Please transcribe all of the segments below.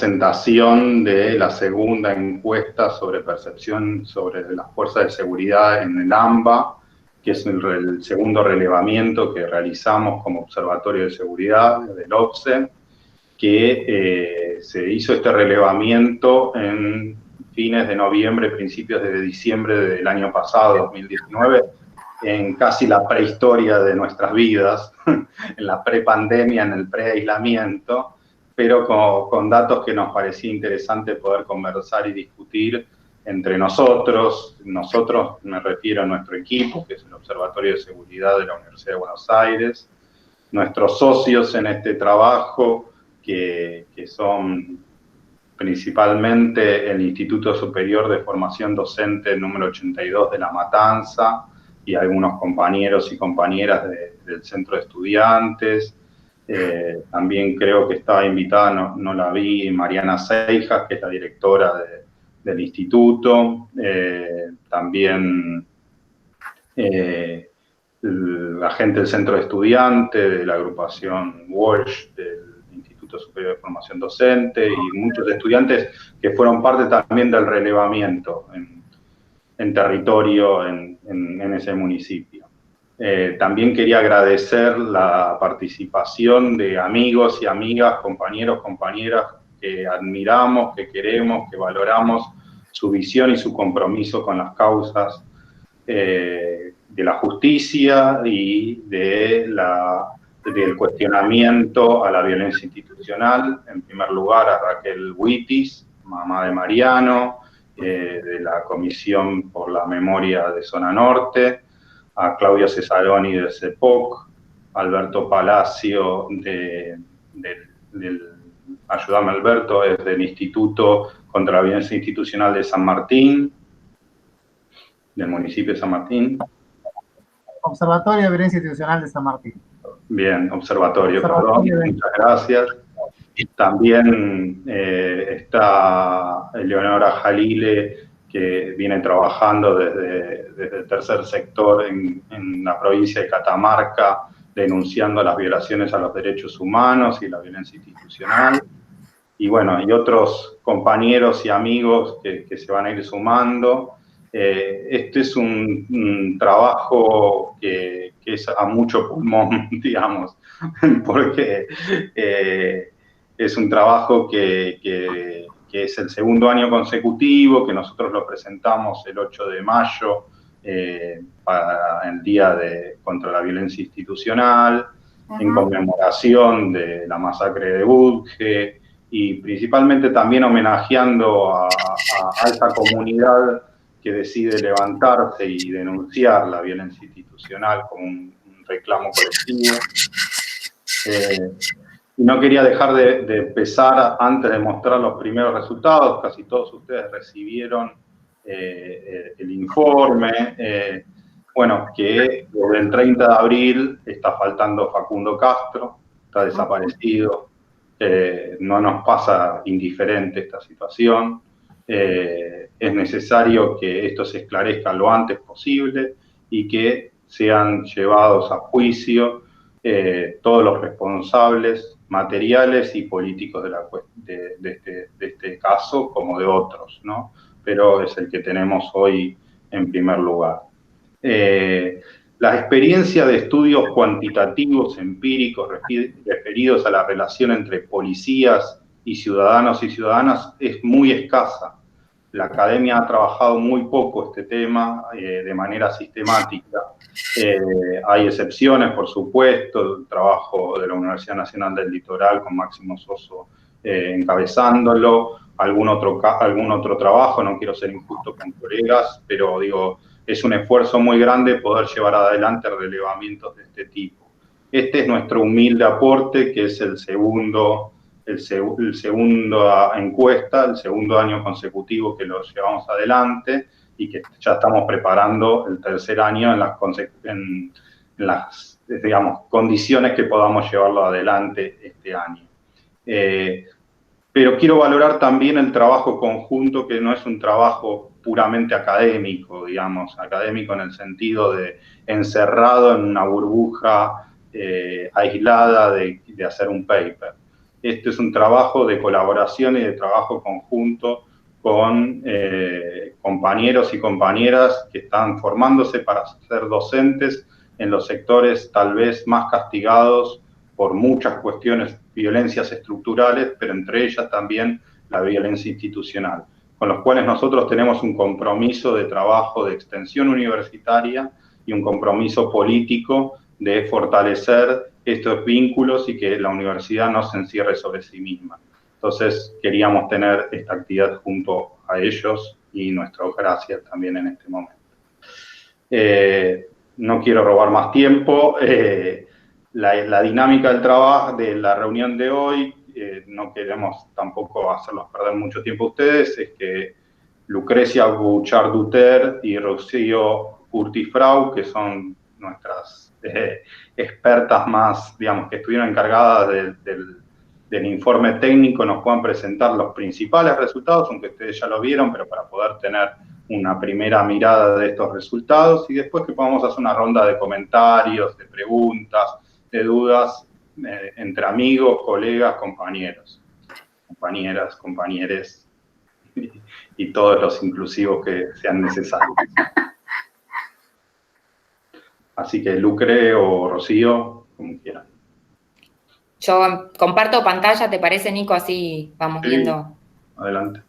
presentación de la segunda encuesta sobre percepción sobre las fuerzas de seguridad en el AMBA, que es el segundo relevamiento que realizamos como Observatorio de Seguridad del OBSE, que se hizo este relevamiento en fines de noviembre, principios de diciembre del año pasado, 2019, en casi la prehistoria de nuestras vidas, en la prepandemia, en el preaislamiento, pero con datos que nos parecía interesante poder conversar y discutir entre nosotros. Nosotros, me refiero a nuestro equipo, que es el Observatorio de Seguridad de la Universidad de Buenos Aires, nuestros socios en este trabajo, que son principalmente el Instituto Superior de Formación Docente número 82 de La Matanza, y algunos compañeros y compañeras del Centro de Estudiantes. También creo que estaba invitada, no la vi, Mariana Seijas, que es la directora del instituto. También la gente del Centro de Estudiantes, de la agrupación Walsh, del Instituto Superior de Formación Docente, y muchos estudiantes que fueron parte también del relevamiento en territorio en ese municipio. También quería agradecer la participación de amigos y amigas, compañeros, compañeras que admiramos, que queremos, que valoramos su visión y su compromiso con las causas de la justicia y del cuestionamiento a la violencia institucional. En primer lugar, a Raquel Huitis, mamá de Mariano, de la Comisión por la Memoria de Zona Norte, a Claudio Cesaroni del CEPOC, Alberto Palacio ayúdame Alberto, es del Instituto contra la Violencia Institucional de San Martín, del municipio de San Martín. Observatorio de Violencia Institucional de San Martín. Bien, observatorio, perdón, muchas gracias. También está Eleonora Jalile, que viene trabajando desde el tercer sector en la provincia de Catamarca, denunciando las violaciones a los derechos humanos y la violencia institucional. Y bueno, y otros compañeros y amigos que se van a ir sumando. Este es un trabajo que es a mucho pulmón, digamos, porque es un trabajo que es el segundo año consecutivo, que nosotros lo presentamos el 8 de mayo para el Día contra la Violencia Institucional, en conmemoración de la masacre de Budge, y principalmente también homenajeando a esta comunidad que decide levantarse y denunciar la violencia institucional como un reclamo colectivo. Y no quería dejar de empezar antes de mostrar los primeros resultados. Casi todos ustedes recibieron el informe. Bueno, que desde el 30 de abril está faltando Facundo Castro, está desaparecido. No nos pasa indiferente esta situación. Es necesario que esto se esclarezca lo antes posible y que sean llevados a juicio todos los responsables materiales y políticos de este caso, como de otros, ¿no? Pero es el que tenemos hoy en primer lugar. La experiencia de estudios cuantitativos, empíricos, referidos a la relación entre policías y ciudadanas es muy escasa. La academia ha trabajado muy poco este tema de manera sistemática. Hay excepciones, por supuesto, el trabajo de la Universidad Nacional del Litoral con Máximo Soso encabezándolo, algún otro trabajo, no quiero ser injusto con colegas, pero digo, es un esfuerzo muy grande poder llevar adelante relevamientos de este tipo. Este es nuestro humilde aporte, que es el segundo encuesta, el segundo año consecutivo que lo llevamos adelante y que ya estamos preparando el tercer año en las digamos, condiciones que podamos llevarlo adelante este año. Pero quiero valorar también el trabajo conjunto, que no es un trabajo puramente académico, digamos, académico en el sentido de encerrado en una burbuja aislada de hacer un paper. este es un trabajo de colaboración y de trabajo conjunto con compañeros y compañeras que están formándose para ser docentes en los sectores tal vez más castigados por muchas cuestiones, violencias estructurales, pero entre ellas también la violencia institucional, con los cuales nosotros tenemos un compromiso de trabajo de extensión universitaria y un compromiso político de fortalecer estos vínculos y que la universidad no se encierre sobre sí misma. Entonces, queríamos tener esta actividad junto a ellos y nuestras gracias también en este momento. No quiero robar más tiempo. La dinámica del trabajo, de la reunión de hoy, no queremos tampoco hacerlos perder mucho tiempo a ustedes, es que Lucrecia Bouchard-Duter y Rocío Urtifrau, que son nuestras expertas más, digamos, que estuvieron encargadas del informe técnico, nos puedan presentar los principales resultados, aunque ustedes ya lo vieron, pero para poder tener una primera mirada de estos resultados, y después que podamos hacer una ronda de comentarios, de preguntas, de dudas, entre amigos, colegas, compañeros, compañeras, compañeres, y todos los inclusivos que sean necesarios. Así que Lucre o Rocío, como quieran. Yo comparto pantalla, ¿te parece, Nico? Así vamos viendo. Adelante.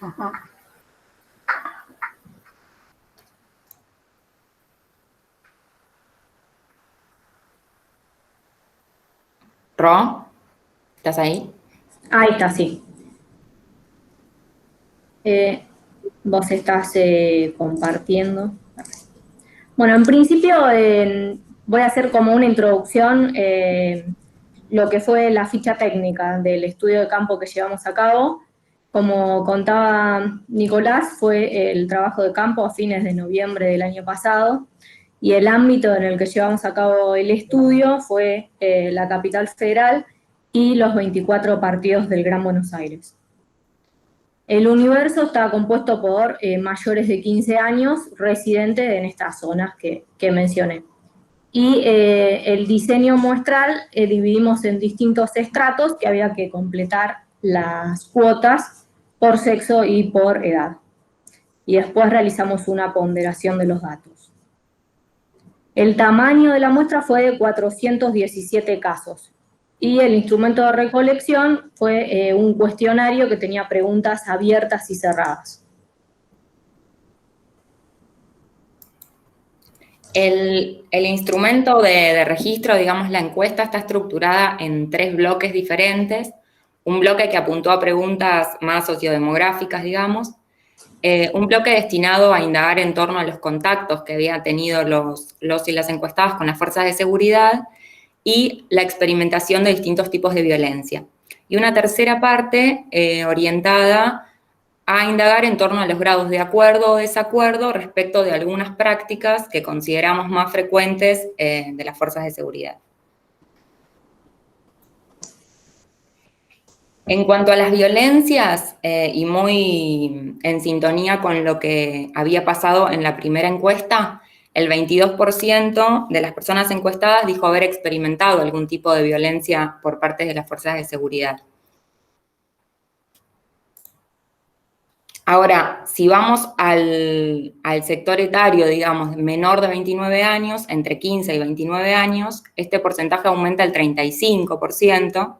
Ajá. Ro, ¿estás ahí? Ahí está, sí. Vos estás compartiendo. Bueno, en principio voy a hacer como una introducción lo que fue la ficha técnica del estudio de campo que llevamos a cabo. Como contaba Nicolás, fue el trabajo de campo a fines de noviembre del año pasado, y el ámbito en el que llevamos a cabo el estudio fue la Capital Federal y los 24 partidos del Gran Buenos Aires. El universo está compuesto por mayores de 15 años residentes en estas zonas que mencioné. Y el diseño muestral dividimos en distintos estratos que había que completar las cuotas por sexo y por edad. Y después realizamos una ponderación de los datos. El tamaño de la muestra fue de 417 casos. Y el instrumento de recolección fue un cuestionario que tenía preguntas abiertas y cerradas. El instrumento de registro, digamos, la encuesta está estructurada en 3 bloques diferentes. Un bloque que apuntó a preguntas más sociodemográficas, digamos. Un bloque destinado a indagar en torno a los contactos que habían tenido los y las encuestadas con las fuerzas de seguridad y la experimentación de distintos tipos de violencia. Y una tercera parte orientada a indagar en torno a los grados de acuerdo o desacuerdo respecto de algunas prácticas que consideramos más frecuentes de las fuerzas de seguridad. En cuanto a las violencias, y muy en sintonía con lo que había pasado en la primera encuesta, el 22% de las personas encuestadas dijo haber experimentado algún tipo de violencia por parte de las fuerzas de seguridad. Ahora, si vamos al sector etario, digamos, menor de 29 años, entre 15 y 29 años, este porcentaje aumenta al 35%,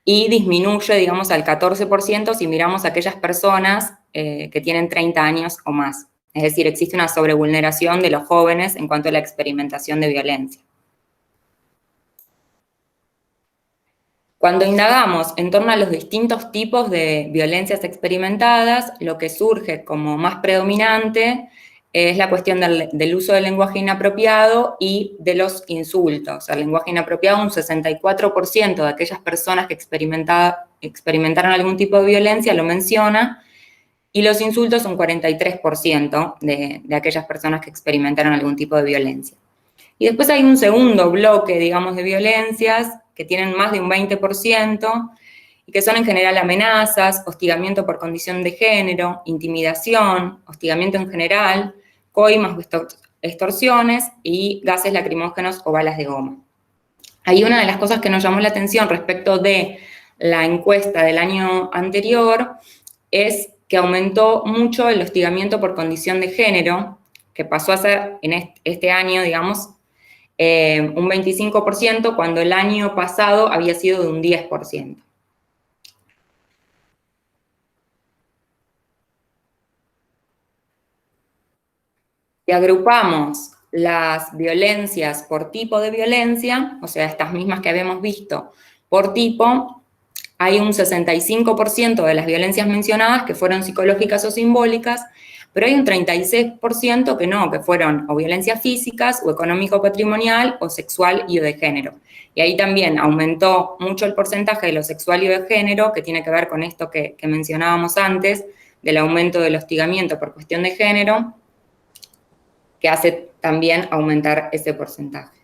y disminuye, digamos, al 14% si miramos a aquellas personas que tienen 30 años o más. Es decir, existe una sobrevulneración de los jóvenes en cuanto a la experimentación de violencia. Cuando indagamos en torno a los distintos tipos de violencias experimentadas, lo que surge como más predominante es la cuestión del uso del lenguaje inapropiado y de los insultos. El lenguaje inapropiado, un 64% de aquellas personas que experimentaron algún tipo de violencia lo menciona, y los insultos un 43% de aquellas personas que experimentaron algún tipo de violencia. Y después hay un segundo bloque, digamos, de violencias que tienen más de un 20%, y que son en general amenazas, hostigamiento por condición de género, intimidación, hostigamiento en general, coimas o extorsiones y gases lacrimógenos o balas de goma. Hay una de las cosas que nos llamó la atención respecto de la encuesta del año anterior es que aumentó mucho el hostigamiento por condición de género, que pasó a ser en este año, digamos, un 25%, cuando el año pasado había sido de un 10%. Si agrupamos las violencias por tipo de violencia, o sea, estas mismas que habíamos visto por tipo, hay un 65% de las violencias mencionadas que fueron psicológicas o simbólicas, pero hay un 36% que no, que fueron o violencias físicas, o económico-patrimonial, o sexual y o de género. Y ahí también aumentó mucho el porcentaje de lo sexual y de género, que tiene que ver con esto que mencionábamos antes, del aumento del hostigamiento por cuestión de género, que hace también aumentar ese porcentaje.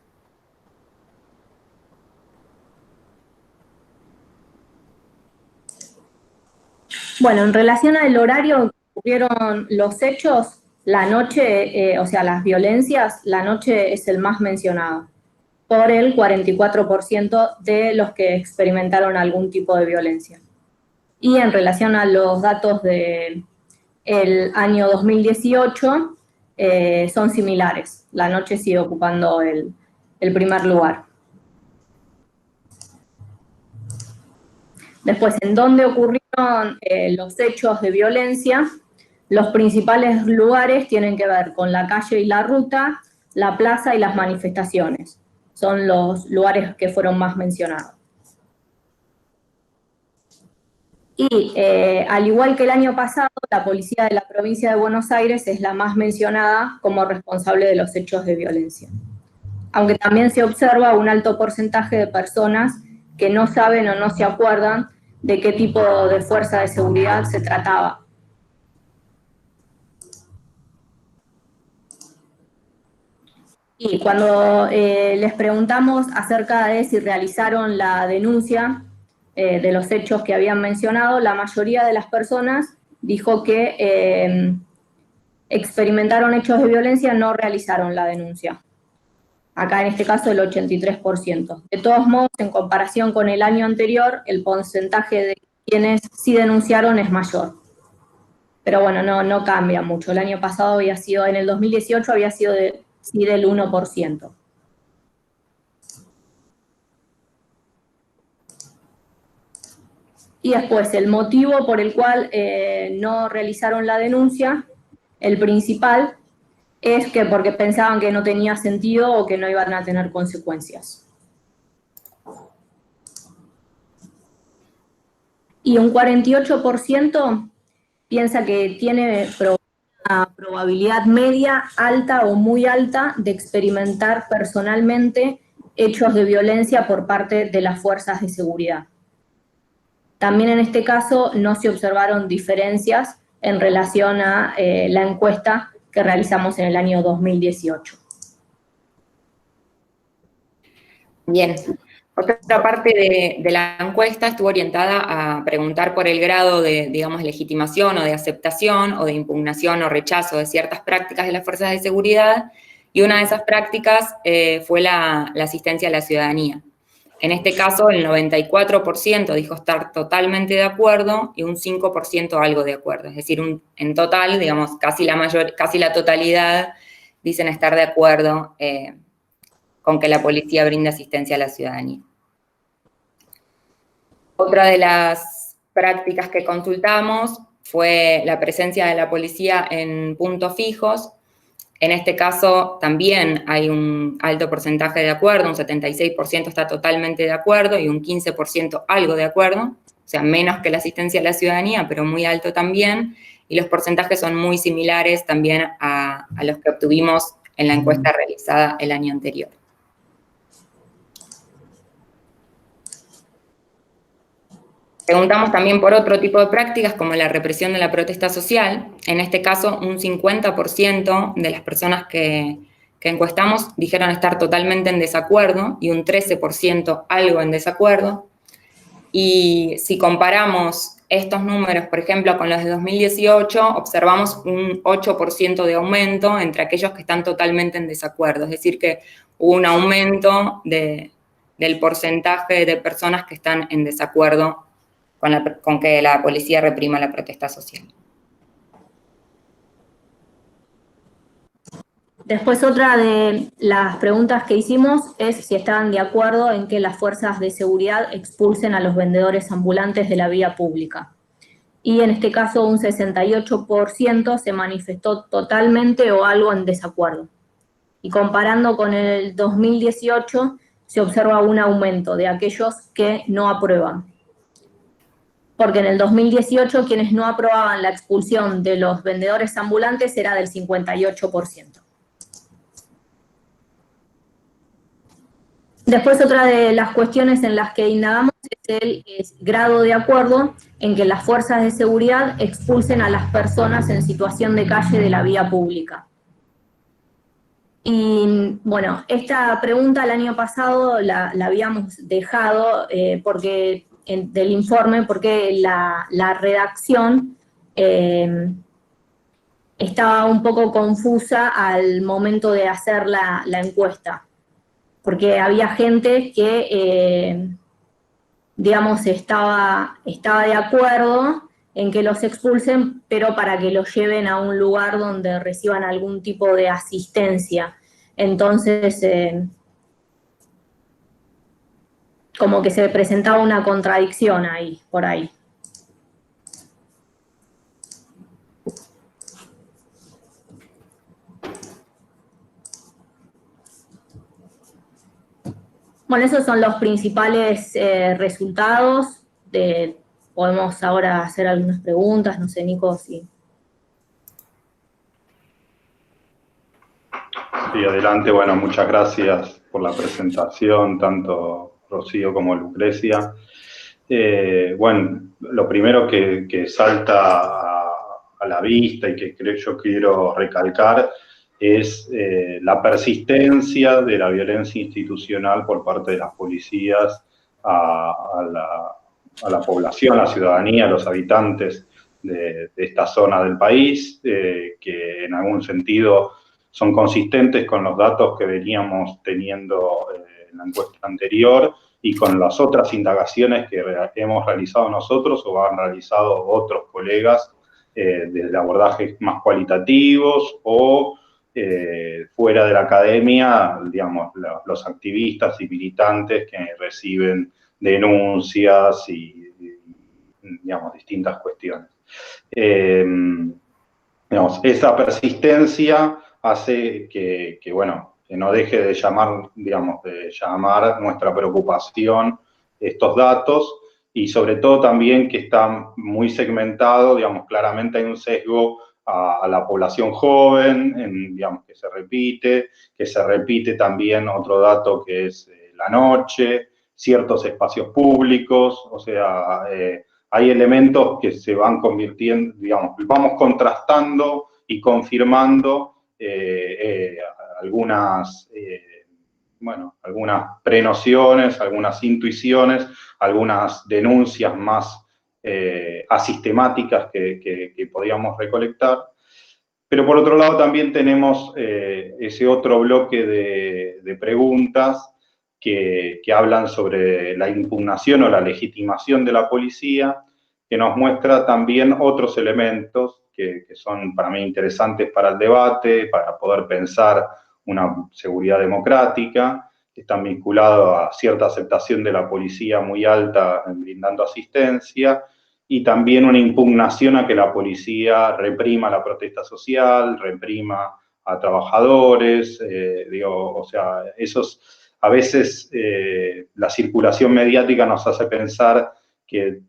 Bueno, en relación al horario que ocurrieron los hechos, la noche, o sea, las violencias, la noche es el más mencionado, por el 44% de los que experimentaron algún tipo de violencia. Y en relación a los datos del año 2018, son similares. La noche sigue ocupando el primer lugar. Después, ¿en dónde ocurrieron los hechos de violencia? Los principales lugares tienen que ver con la calle y la ruta, la plaza y las manifestaciones. Son los lugares que fueron más mencionados. Y al igual que el año pasado, la policía de la provincia de Buenos Aires es la más mencionada como responsable de los hechos de violencia. Aunque también se observa un alto porcentaje de personas que no saben o no se acuerdan de qué tipo de fuerza de seguridad se trataba. Y cuando les preguntamos acerca de si realizaron la denuncia de los hechos que habían mencionado, la mayoría de las personas dijo que experimentaron hechos de violencia, no realizaron la denuncia. Acá en este caso el 83%. De todos modos, en comparación con el año anterior, el porcentaje de quienes sí denunciaron es mayor. Pero bueno, no cambia mucho. El año pasado había sido, en el 2018 había sido sí del 1%. Y después, el motivo por el cual no realizaron la denuncia, el principal, es que porque pensaban que no tenía sentido o que no iban a tener consecuencias. Y un 48% piensa que tiene una probabilidad media, alta o muy alta de experimentar personalmente hechos de violencia por parte de las fuerzas de seguridad. También en este caso no se observaron diferencias en relación a la encuesta que realizamos en el año 2018. Bien. Otra parte de la encuesta estuvo orientada a preguntar por el grado de, digamos, legitimación o de aceptación o de impugnación o rechazo de ciertas prácticas de las fuerzas de seguridad, y una de esas prácticas fue la asistencia a la ciudadanía. En este caso, el 94% dijo estar totalmente de acuerdo y un 5% algo de acuerdo. Es decir, en total, digamos, casi la totalidad dicen estar de acuerdo con que la policía brinde asistencia a la ciudadanía. Otra de las prácticas que consultamos fue la presencia de la policía en puntos fijos. En este caso también hay un alto porcentaje de acuerdo, un 76% está totalmente de acuerdo y un 15% algo de acuerdo, o sea, menos que la asistencia a la ciudadanía, pero muy alto también, y los porcentajes son muy similares también a los que obtuvimos en la encuesta realizada el año anterior. Preguntamos también por otro tipo de prácticas como la represión de la protesta social. En este caso, un 50% de las personas que encuestamos dijeron estar totalmente en desacuerdo y un 13% algo en desacuerdo. Y si comparamos estos números, por ejemplo, con los de 2018, observamos un 8% de aumento entre aquellos que están totalmente en desacuerdo. Es decir, que hubo un aumento del porcentaje de personas que están en desacuerdo con que la policía reprima la protesta social. Después otra de las preguntas que hicimos es si estaban de acuerdo en que las fuerzas de seguridad expulsen a los vendedores ambulantes de la vía pública. Y en este caso un 68% se manifestó totalmente o algo en desacuerdo. Y comparando con el 2018 se observa un aumento de aquellos que no aprueban. Porque en el 2018 quienes no aprobaban la expulsión de los vendedores ambulantes era del 58%. Después otra de las cuestiones en las que indagamos es el grado de acuerdo en que las fuerzas de seguridad expulsen a las personas en situación de calle de la vía pública. Y bueno, esta pregunta el año pasado la habíamos dejado del informe porque la redacción estaba un poco confusa al momento de hacer la encuesta. Porque había gente que, digamos, estaba de acuerdo en que los expulsen, pero para que los lleven a un lugar donde reciban algún tipo de asistencia. Entonces, como que se presentaba una contradicción ahí, por ahí. Bueno, esos son los principales resultados. Podemos ahora hacer algunas preguntas, no sé, Nico, si... Sí, adelante. Bueno, muchas gracias por la presentación, tanto Rocío como Lucrecia. Bueno, lo primero que salta a la vista y que yo quiero recalcar es la persistencia de la violencia institucional por parte de las policías a la población, a la ciudadanía, a los habitantes de esta zona del país, que en algún sentido son consistentes con los datos que veníamos teniendo en la encuesta anterior y con las otras indagaciones que hemos realizado nosotros o han realizado otros colegas desde abordajes más cualitativos o fuera de la academia, digamos, los activistas y militantes que reciben denuncias y digamos, distintas cuestiones. Digamos, esa persistencia hace que no deje de llamar, digamos, de llamar nuestra preocupación estos datos y sobre todo también que está muy segmentado, digamos, claramente hay un sesgo a la población joven, digamos, que se repite también otro dato que es la noche, ciertos espacios públicos, o sea, hay elementos que se van convirtiendo, digamos, vamos contrastando y confirmando algunas prenociones, algunas intuiciones, algunas denuncias más asistemáticas que podíamos recolectar. Pero por otro lado también tenemos ese otro bloque de preguntas que hablan sobre la impugnación o la legitimación de la policía, que nos muestra también otros elementos que son para mí interesantes para el debate, para poder pensar una seguridad democrática, que están vinculados a cierta aceptación de la policía muy alta brindando asistencia, y también una impugnación a que la policía reprima la protesta social, reprima a trabajadores, o sea, a veces la circulación mediática nos hace pensar que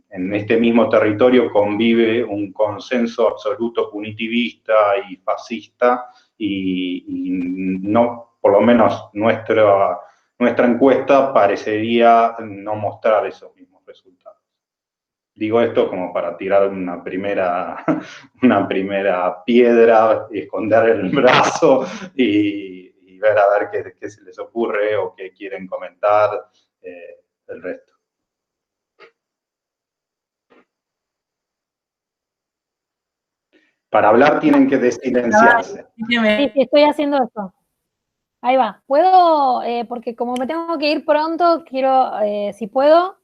en este mismo territorio convive un consenso absoluto punitivista y fascista y no, por lo menos nuestra encuesta parecería no mostrar esos mismos resultados. Digo esto como para tirar una primera piedra y esconder el brazo y ver a ver qué se les ocurre o qué quieren comentar el resto. Para hablar tienen que desilenciarse. Sí, estoy haciendo eso. Ahí va. ¿Puedo? Porque como me tengo que ir pronto, quiero, si puedo,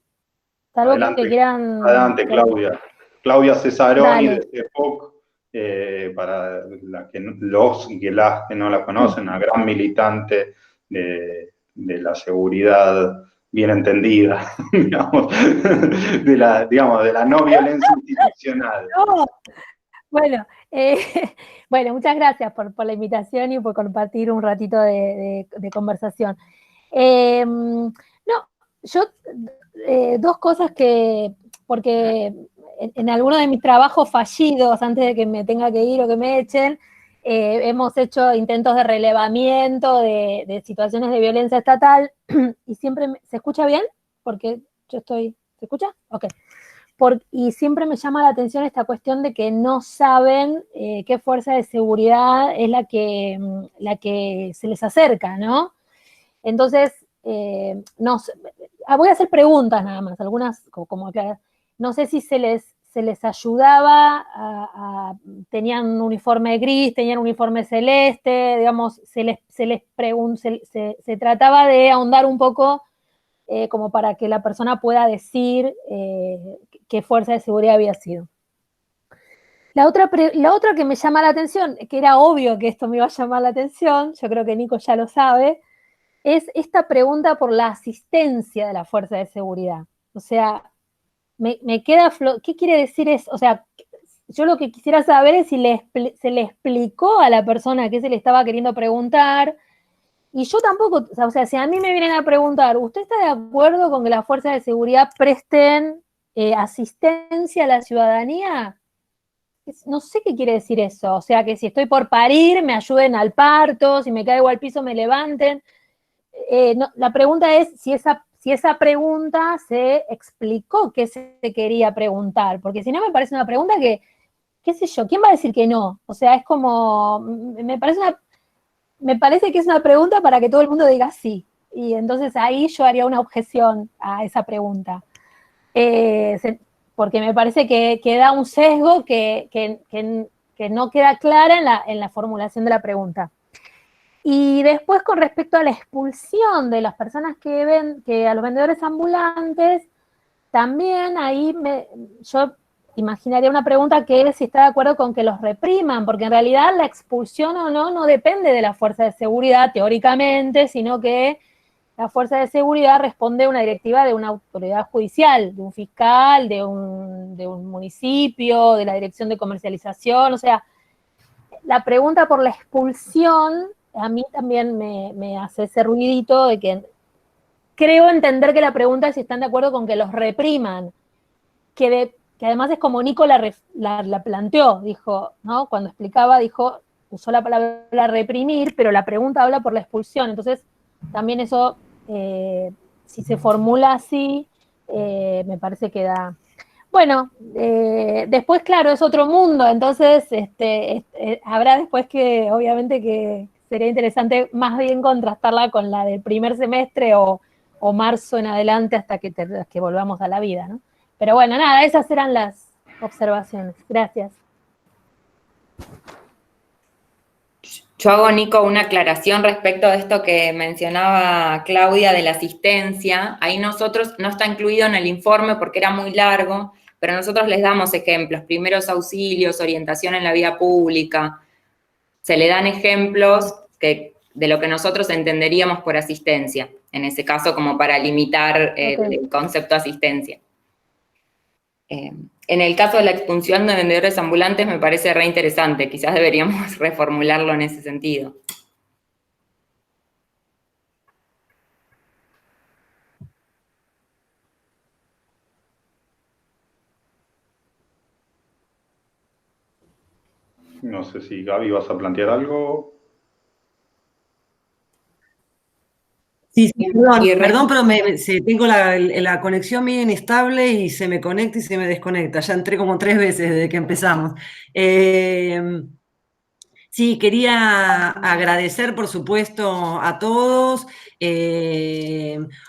salvo Adelante, que quieran... adelante, Claudia. Claudia Cesaroni Dale. de CEPOC, para los y las que no la conocen, una gran militante de la seguridad bien entendida, digamos, de la no violencia institucional. No. Bueno, bueno, muchas gracias por la invitación y por compartir un ratito de conversación. No, yo, dos cosas porque en alguno de mis trabajos fallidos, antes de que me tenga que ir o que me echen, hemos hecho intentos de relevamiento de situaciones de violencia estatal y siempre, ¿se escucha bien? Porque yo estoy, ¿se escucha? Ok. Y siempre me llama la atención esta cuestión de que no saben qué fuerza de seguridad es la que se les acerca, ¿no? Entonces, no sé, voy a hacer preguntas nada más, algunas como aclarar. No sé si se les ayudaba, tenían un uniforme gris, tenían un uniforme celeste, digamos, se trataba de ahondar un poco como para que la persona pueda decir qué fuerza de seguridad había sido. La otra que me llama la atención, que era obvio que esto me iba a llamar la atención, yo creo que Nico ya lo sabe, es esta pregunta por la asistencia de la fuerza de seguridad. O sea, me queda, ¿qué quiere decir eso? O sea, yo lo que quisiera saber es si se le explicó a la persona qué se le estaba queriendo preguntar. Y yo tampoco, o sea, si a mí me vienen a preguntar, ¿usted está de acuerdo con que las fuerzas de seguridad presten asistencia a la ciudadanía? No sé qué quiere decir eso. O sea, que si estoy por parir, me ayuden al parto, si me caigo al piso, me levanten. No, la pregunta es si esa pregunta se explicó qué se quería preguntar. Porque si no, me parece una pregunta que, qué sé yo, ¿quién va a decir que no? O sea, es como, me parece que es una pregunta para que todo el mundo diga sí. Y entonces ahí yo haría una objeción a esa pregunta. Porque me parece que da un sesgo que no queda clara en la formulación de la pregunta. Y después, con respecto a la expulsión de las personas que a los vendedores ambulantes, también ahí yo imaginaría una pregunta que es si está de acuerdo con que los repriman, porque en realidad la expulsión o no depende de la fuerza de seguridad, teóricamente, sino que la fuerza de seguridad responde a una directiva de una autoridad judicial, de un fiscal, de un municipio, de la dirección de comercialización. O sea, la pregunta por la expulsión a mí también me hace ese ruidito de que creo entender que la pregunta es si están de acuerdo con que los repriman, que además es como Nico la planteó, dijo, ¿no? Cuando explicaba, usó la palabra reprimir, pero la pregunta habla por la expulsión. Entonces, también eso, si se formula así, me parece que da... Bueno, después, claro, es otro mundo, entonces habrá después que, obviamente, que sería interesante más bien contrastarla con la del primer semestre o marzo en adelante hasta que volvamos a la vida, ¿no? Pero bueno, nada, esas eran las observaciones. Gracias. Yo hago, Nico, una aclaración respecto de esto que mencionaba Claudia de la asistencia. Ahí nosotros, no está incluido en el informe porque era muy largo, pero nosotros les damos ejemplos, primeros auxilios, orientación en la vía pública. Se le dan ejemplos de lo que nosotros entenderíamos por asistencia, en ese caso como para limitar el concepto de asistencia. En el caso de la expulsión de vendedores ambulantes me parece re interesante, quizás deberíamos reformularlo en ese sentido. No sé si Gaby vas a plantear algo. Sí, perdón, pero tengo la conexión medio inestable y se me conecta y se me desconecta. Ya entré como 3 veces desde que empezamos. Sí, quería agradecer, por supuesto, a todos.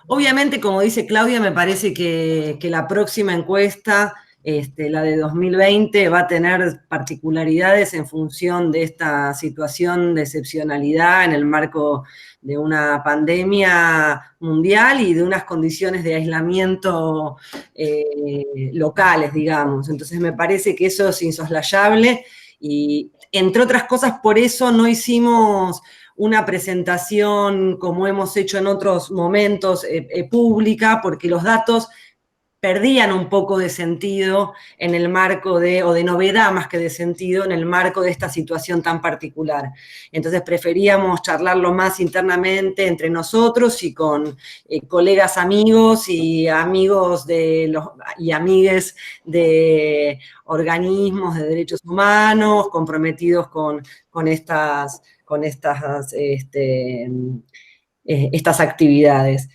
Obviamente, como dice Claudia, me parece que la próxima encuesta la de 2020 va a tener particularidades en función de esta situación de excepcionalidad en el marco de una pandemia mundial y de unas condiciones de aislamiento locales, digamos. Entonces me parece que eso es insoslayable y, entre otras cosas, por eso no hicimos una presentación como hemos hecho en otros momentos pública, porque los datos perdían un poco de sentido en el marco o de novedad más que de sentido, en el marco de esta situación tan particular. Entonces preferíamos charlarlo más internamente entre nosotros y con colegas amigos y amigos y amigues de organismos de derechos humanos comprometidos con estas estas actividades.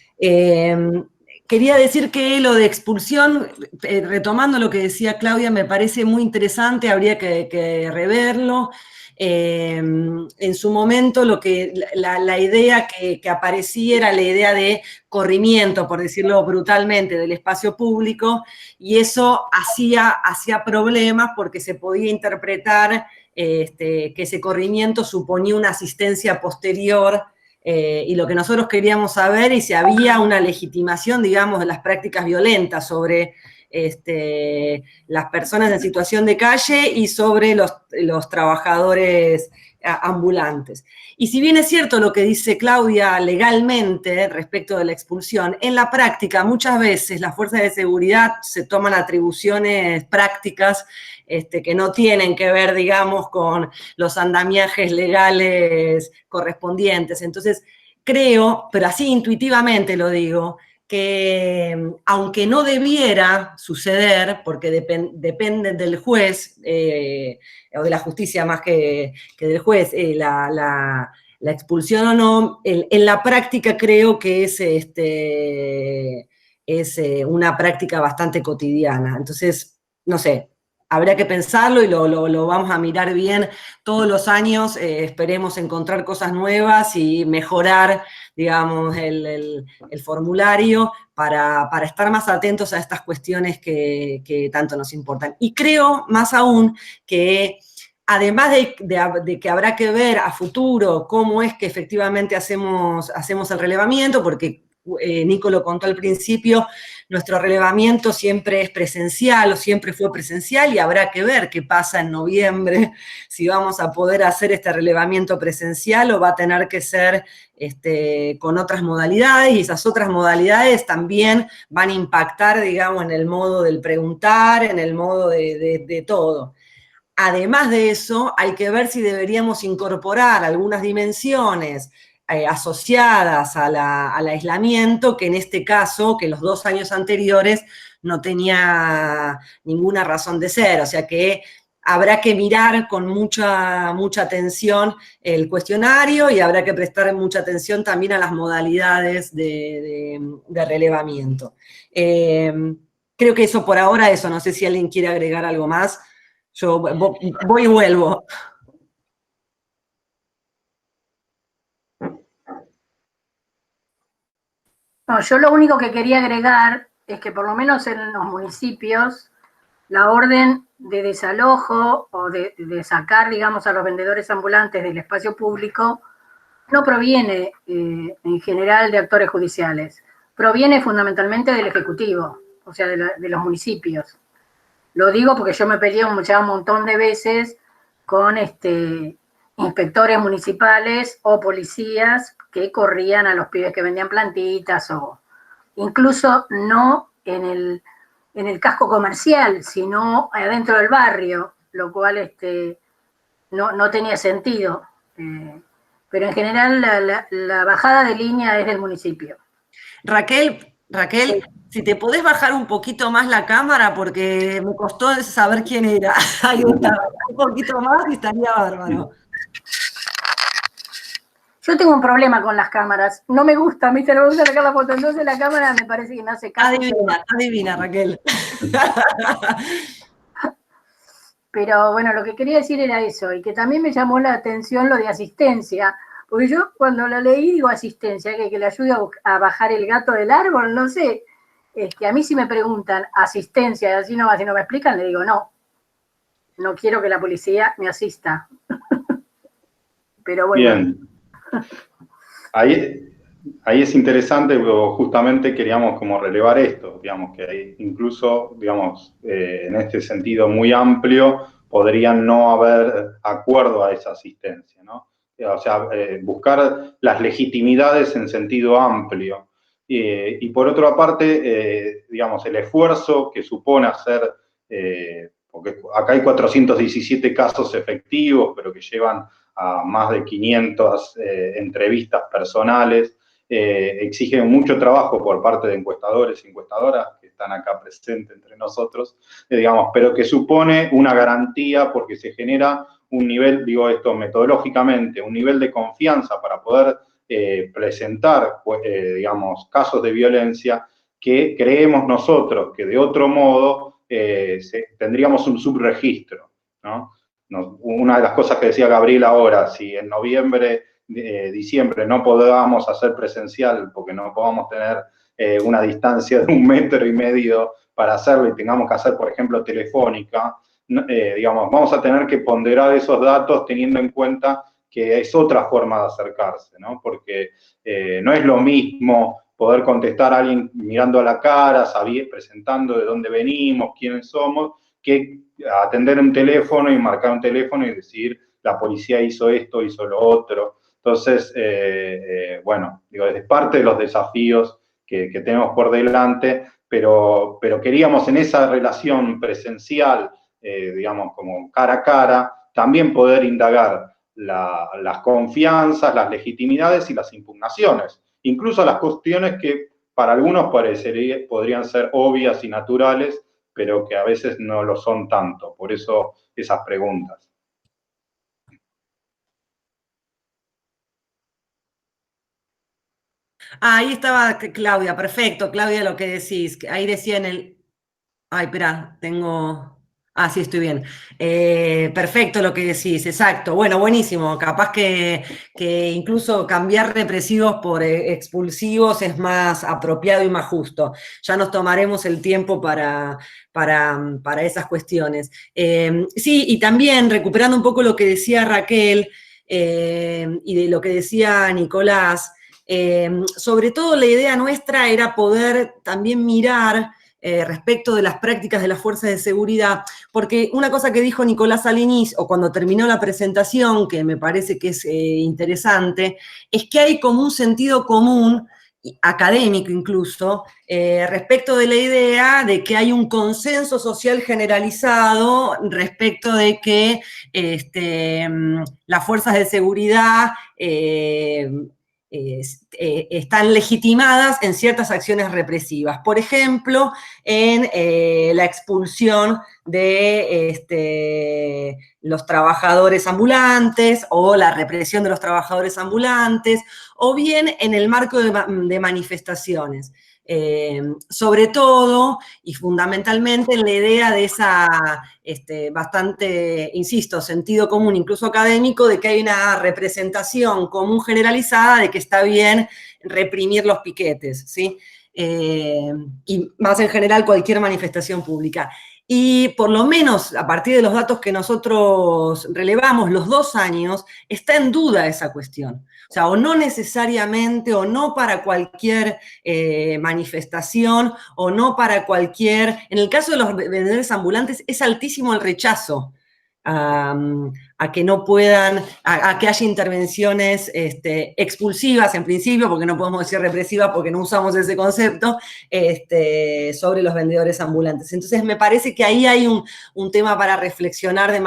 Quería decir que lo de expulsión, retomando lo que decía Claudia, me parece muy interesante, habría que reverlo. En su momento la idea que aparecía era la idea de corrimiento, por decirlo brutalmente, del espacio público, y eso hacía problemas porque se podía interpretar que ese corrimiento suponía una asistencia posterior. Y lo que nosotros queríamos saber es si había una legitimación, digamos, de las prácticas violentas sobre las personas en situación de calle y sobre los trabajadores ambulantes. Y si bien es cierto lo que dice Claudia legalmente respecto de la expulsión, en la práctica muchas veces las fuerzas de seguridad se toman atribuciones prácticas que no tienen que ver, digamos, con los andamiajes legales correspondientes. Entonces, creo, pero así intuitivamente lo digo, que aunque no debiera suceder, porque depende del juez, o de la justicia más que del juez, la expulsión o no, en la práctica creo que es una práctica bastante cotidiana. Entonces, no sé, habrá que pensarlo y lo vamos a mirar bien todos los años, esperemos encontrar cosas nuevas y mejorar, digamos, el formulario para estar más atentos a estas cuestiones que tanto nos importan. Y creo, más aún, que además de que habrá que ver a futuro cómo es que efectivamente hacemos el relevamiento, porque Nico lo contó al principio, nuestro relevamiento siempre es presencial o siempre fue presencial y habrá que ver qué pasa en noviembre, si vamos a poder hacer este relevamiento presencial o va a tener que ser con otras modalidades, y esas otras modalidades también van a impactar, digamos, en el modo del preguntar, en el modo de todo. Además de eso, hay que ver si deberíamos incorporar algunas dimensiones asociadas al aislamiento, que en este caso, que los 2 años anteriores no tenía ninguna razón de ser. O sea que habrá que mirar con mucha atención el cuestionario y habrá que prestar mucha atención también a las modalidades de relevamiento. Creo que eso por ahora, eso. No sé si alguien quiere agregar algo más. Yo voy y vuelvo. No, yo lo único que quería agregar es que por lo menos en los municipios la orden de desalojo o de sacar, digamos, a los vendedores ambulantes del espacio público no proviene en general de actores judiciales, proviene fundamentalmente del Ejecutivo, o sea, de los municipios. Lo digo porque yo me peleé ya un montón de veces con inspectores municipales o policías que corrían a los pibes que vendían plantitas, o incluso no en el casco comercial, sino adentro del barrio, lo cual no tenía sentido. Pero en general la bajada de línea es del municipio. Raquel, si te podés bajar un poquito más la cámara, porque me costó saber quién era. Ahí está, un poquito más y estaría bárbaro. Yo tengo un problema con las cámaras. No me gusta, no me gusta sacar la foto. Entonces la cámara me parece que no hace caso. Adivina, Raquel. Pero bueno, lo que quería decir era eso, y que también me llamó la atención lo de asistencia. Porque yo cuando lo leí digo asistencia, que le ayude a bajar el gato del árbol, no sé. a mí si me preguntan asistencia, así no me explican, le digo no quiero que la policía me asista. Pero bueno. Bien. Ahí es interesante, pero justamente queríamos como relevar esto, digamos, que hay incluso, digamos, en este sentido muy amplio, podrían no haber acuerdo a esa asistencia, ¿no? O sea, buscar las legitimidades en sentido amplio. Y por otra parte, digamos, el esfuerzo que supone hacer, porque acá hay 417 casos efectivos, pero que llevan a más de 500 entrevistas personales, exige mucho trabajo por parte de encuestadores y encuestadoras que están acá presentes entre nosotros, digamos, pero que supone una garantía porque se genera un nivel, digo esto metodológicamente, un nivel de confianza para poder presentar, digamos, casos de violencia que creemos nosotros que de otro modo tendríamos un subregistro, ¿no? Una de las cosas que decía Gabriel ahora, si en noviembre, diciembre no podamos hacer presencial porque no podamos tener una distancia de 1,5 metros para hacerlo y tengamos que hacer, por ejemplo, telefónica, digamos, vamos a tener que ponderar esos datos teniendo en cuenta que es otra forma de acercarse, ¿no? Porque no es lo mismo poder contestar a alguien mirando a la cara, presentando de dónde venimos, quiénes somos, que atender un teléfono y marcar un teléfono y decir, la policía hizo esto, hizo lo otro. Entonces, bueno, digo, es parte de los desafíos que tenemos por delante, pero queríamos en esa relación presencial, digamos, como cara a cara, también poder indagar las confianzas, las legitimidades y las impugnaciones, incluso las cuestiones que para algunos podrían ser obvias y naturales, pero que a veces no lo son tanto. Por eso esas preguntas. Ahí estaba Claudia, perfecto, Claudia, lo que decís. Ahí decía en el... Ay, espera, tengo... Ah, sí, estoy bien. Perfecto lo que decís, exacto. Bueno, buenísimo. Capaz que incluso cambiar represivos por expulsivos es más apropiado y más justo. Ya nos tomaremos el tiempo para esas cuestiones. Sí, y también recuperando un poco lo que decía Raquel y de lo que decía Nicolás, sobre todo la idea nuestra era poder también mirar respecto de las prácticas de las fuerzas de seguridad, porque una cosa que dijo Nicolás al inicio, o cuando terminó la presentación, que me parece que es interesante, es que hay como un sentido común, académico incluso, respecto de la idea de que hay un consenso social generalizado respecto de que las fuerzas de seguridad están legitimadas en ciertas acciones represivas. Por ejemplo, en la expulsión de los trabajadores ambulantes o la represión de los trabajadores ambulantes, o bien en el marco de manifestaciones. Sobre todo y fundamentalmente en la idea de esa bastante, insisto, sentido común, incluso académico, de que hay una representación común generalizada de que está bien reprimir los piquetes, ¿sí? Y más en general cualquier manifestación pública. Y por lo menos a partir de los datos que nosotros relevamos, los 2 años, está en duda esa cuestión. O sea, o no necesariamente, o no para cualquier manifestación, o no para cualquier... En el caso de los vendedores ambulantes, es altísimo el rechazo a que no puedan, a que haya intervenciones expulsivas en principio, porque no podemos decir represivas porque no usamos ese concepto, sobre los vendedores ambulantes. Entonces me parece que ahí hay un tema para reflexionar de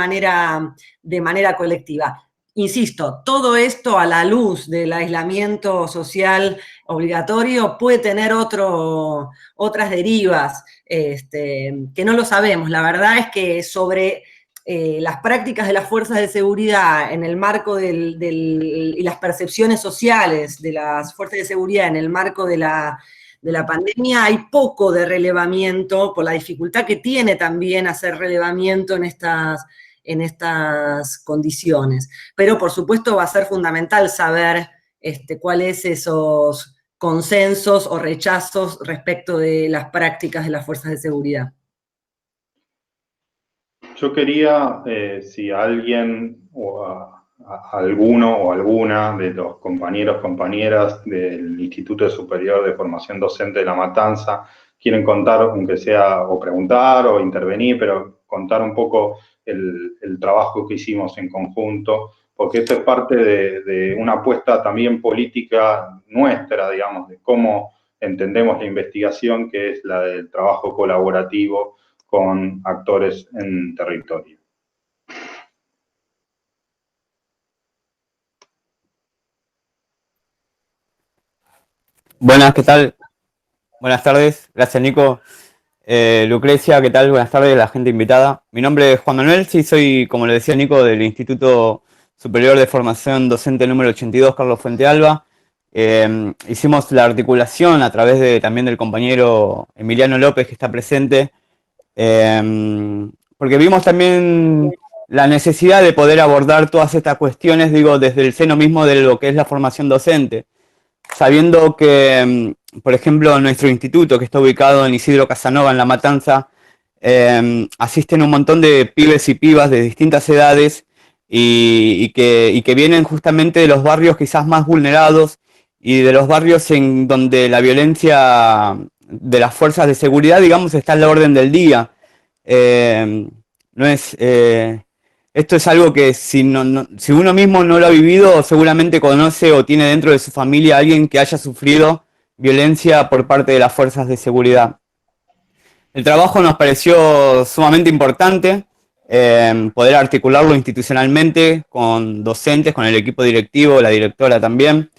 manera colectiva. Insisto, todo esto a la luz del aislamiento social obligatorio puede tener otras derivas que no lo sabemos. La verdad es que sobre las prácticas de las fuerzas de seguridad en el marco y las percepciones sociales de las fuerzas de seguridad en el marco de la pandemia hay poco de relevamiento por la dificultad que tiene también hacer relevamiento en estas condiciones. Pero, por supuesto, va a ser fundamental saber cuáles esos consensos o rechazos respecto de las prácticas de las fuerzas de seguridad. Yo quería, si alguien o alguno o alguna de los compañeros, compañeras del Instituto Superior de Formación Docente de La Matanza quieren contar, aunque sea, o preguntar o intervenir, pero contar un poco el trabajo que hicimos en conjunto, porque esto es parte de una apuesta también política nuestra, digamos, de cómo entendemos la investigación, que es la del trabajo colaborativo con actores en territorio. Buenas, ¿qué tal? Buenas tardes, gracias Nico. Lucrecia, ¿qué tal? Buenas tardes, la gente invitada. Mi nombre es Juan Manuel, sí, soy, como le decía Nico, del Instituto Superior de Formación Docente número 82, Carlos Fuentealba. Hicimos la articulación a través también del compañero Emiliano López, que está presente, porque vimos también la necesidad de poder abordar todas estas cuestiones, digo, desde el seno mismo de lo que es la formación docente, sabiendo que, por ejemplo, nuestro instituto, que está ubicado en Isidro Casanova, en La Matanza, asisten un montón de pibes y pibas de distintas edades y que vienen justamente de los barrios quizás más vulnerados y de los barrios en donde la violencia de las fuerzas de seguridad, digamos, está en la orden del día. No es... Esto es algo que si uno mismo no lo ha vivido, seguramente conoce o tiene dentro de su familia a alguien que haya sufrido violencia por parte de las fuerzas de seguridad. El trabajo nos pareció sumamente importante, poder articularlo institucionalmente con docentes, con el equipo directivo, la directora también,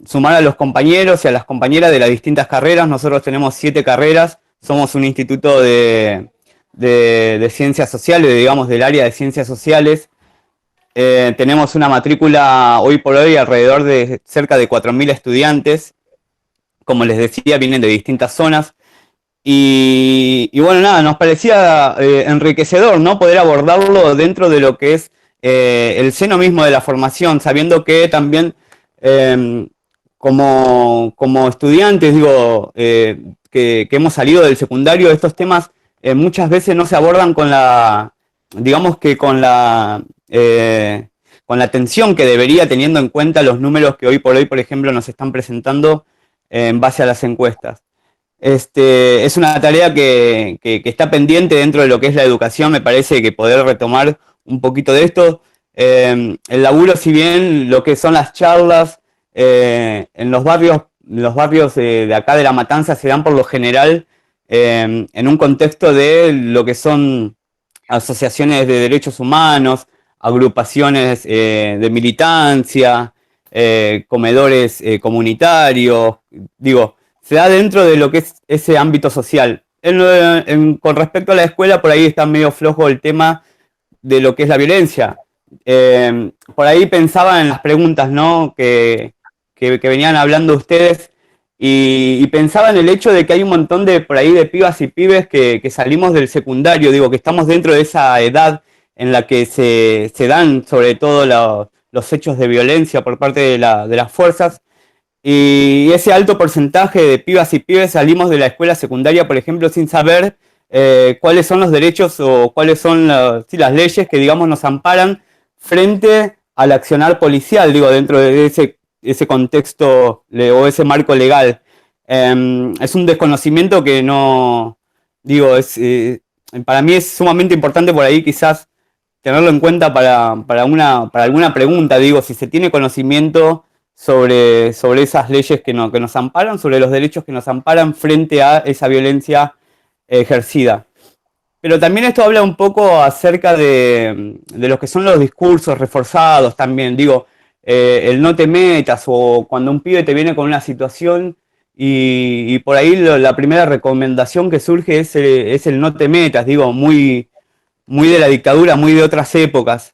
sumar a los compañeros y a las compañeras de las distintas carreras. Nosotros tenemos 7 carreras, somos un instituto de ciencias sociales, digamos, del área de ciencias sociales. Tenemos una matrícula hoy por hoy alrededor de cerca de 4.000 estudiantes. Como les decía, vienen de distintas zonas. Y bueno, nada, nos parecía enriquecedor, ¿no? Poder abordarlo dentro de lo que es el seno mismo de la formación, sabiendo que también como estudiantes, digo, que hemos salido del secundario, estos temas muchas veces no se abordan con la, digamos que con la atención que debería, teniendo en cuenta los números que hoy por hoy, por ejemplo, nos están presentando en base a las encuestas. Es una tarea que está pendiente dentro de lo que es la educación. Me parece que poder retomar un poquito de esto. El laburo, si bien lo que son las charlas en los barrios de acá de La Matanza se dan por lo general en un contexto de lo que son asociaciones de derechos humanos, agrupaciones de militancia, comedores comunitarios, digo, se da dentro de lo que es ese ámbito social. Con respecto a la escuela, por ahí está medio flojo el tema de lo que es la violencia. Por ahí pensaba en las preguntas, ¿no? que venían hablando ustedes, y pensaba en el hecho de que hay un montón de por ahí de pibas y pibes que salimos del secundario, digo, que estamos dentro de esa edad en la que se dan sobre todo los hechos de violencia por parte de las fuerzas, y ese alto porcentaje de pibas y pibes salimos de la escuela secundaria, por ejemplo, sin saber cuáles son los derechos o cuáles son las leyes que, digamos, nos amparan frente al accionar policial, digo, dentro de ese contexto o ese marco legal. Es un desconocimiento que no, digo, para mí es sumamente importante por ahí quizás tenerlo en cuenta para alguna pregunta, digo, si se tiene conocimiento sobre esas leyes que nos amparan, sobre los derechos que nos amparan frente a esa violencia ejercida. Pero también esto habla un poco acerca de lo que son los discursos reforzados también, digo, el no te metas, o cuando un pibe te viene con una situación y por ahí la primera recomendación que surge es el no te metas, digo, muy de la dictadura, muy de otras épocas.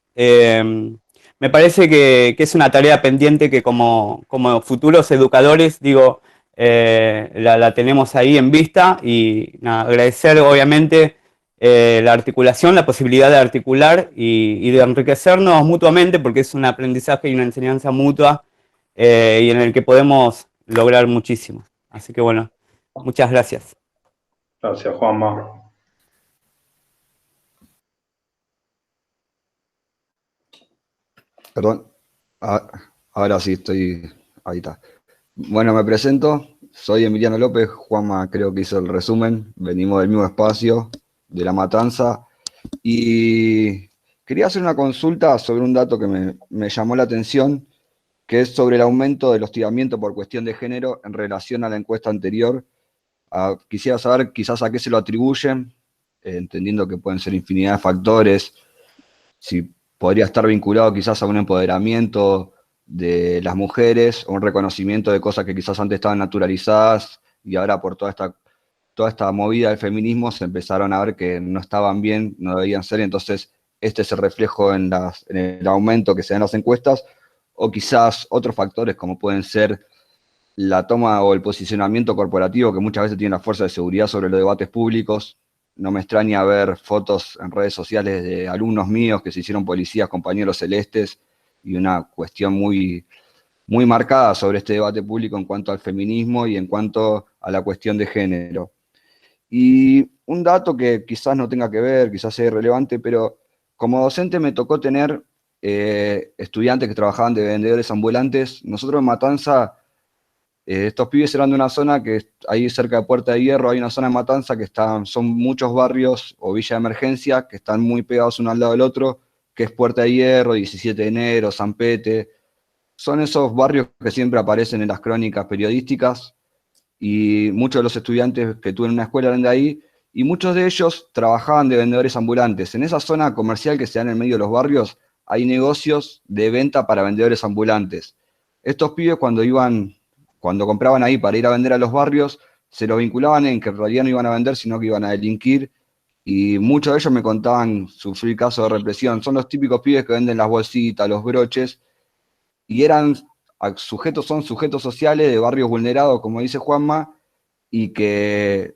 Me parece que es una tarea pendiente que como futuros educadores, digo, la tenemos ahí en vista, y nada, agradecer obviamente la articulación, la posibilidad de articular y de enriquecernos mutuamente, porque es un aprendizaje y una enseñanza mutua, y en el que podemos lograr muchísimo. Así que bueno, muchas gracias. Gracias, Juanma. Perdón. Ahora sí, ahí está. Bueno, me presento. Soy Emiliano López. Juanma creo que hizo el resumen. Venimos del mismo espacio, de La Matanza. Y quería hacer una consulta sobre un dato que me llamó la atención, que es sobre el aumento del hostigamiento por cuestión de género en relación a la encuesta anterior. Quisiera saber quizás a qué se lo atribuyen, entendiendo que pueden ser infinidad de factores, si podría estar vinculado quizás a un empoderamiento de las mujeres, o un reconocimiento de cosas que quizás antes estaban naturalizadas y ahora por toda esta movida del feminismo se empezaron a ver que no estaban bien, no debían ser, entonces este es el reflejo en el aumento que se da en las encuestas, o quizás otros factores como pueden ser la toma o el posicionamiento corporativo que muchas veces tiene la fuerza de seguridad sobre los debates públicos. No me extraña ver fotos en redes sociales de alumnos míos que se hicieron policías, compañeros celestes, y una cuestión muy, muy marcada sobre este debate público en cuanto al feminismo y en cuanto a la cuestión de género. Y un dato que quizás no tenga que ver, quizás sea irrelevante, pero como docente me tocó tener estudiantes que trabajaban de vendedores ambulantes. Nosotros en Matanza, estos pibes eran de una zona que ahí cerca de Puerta de Hierro hay una zona de Matanza que son muchos barrios o villa de emergencia que están muy pegados uno al lado del otro, que es Puerta de Hierro, 17 de enero, San Pete. Son esos barrios que siempre aparecen en las crónicas periodísticas, y muchos de los estudiantes que tuve en una escuela eran de ahí, y muchos de ellos trabajaban de vendedores ambulantes. En esa zona comercial que se da en el medio de los barrios, hay negocios de venta para vendedores ambulantes. Estos pibes cuando compraban ahí para ir a vender a los barrios, se lo vinculaban en que en realidad no iban a vender, sino que iban a delinquir, y muchos de ellos me contaban sufrir casos de represión. Son los típicos pibes que venden las bolsitas, los broches, y son sujetos sociales de barrios vulnerados, como dice Juanma, y que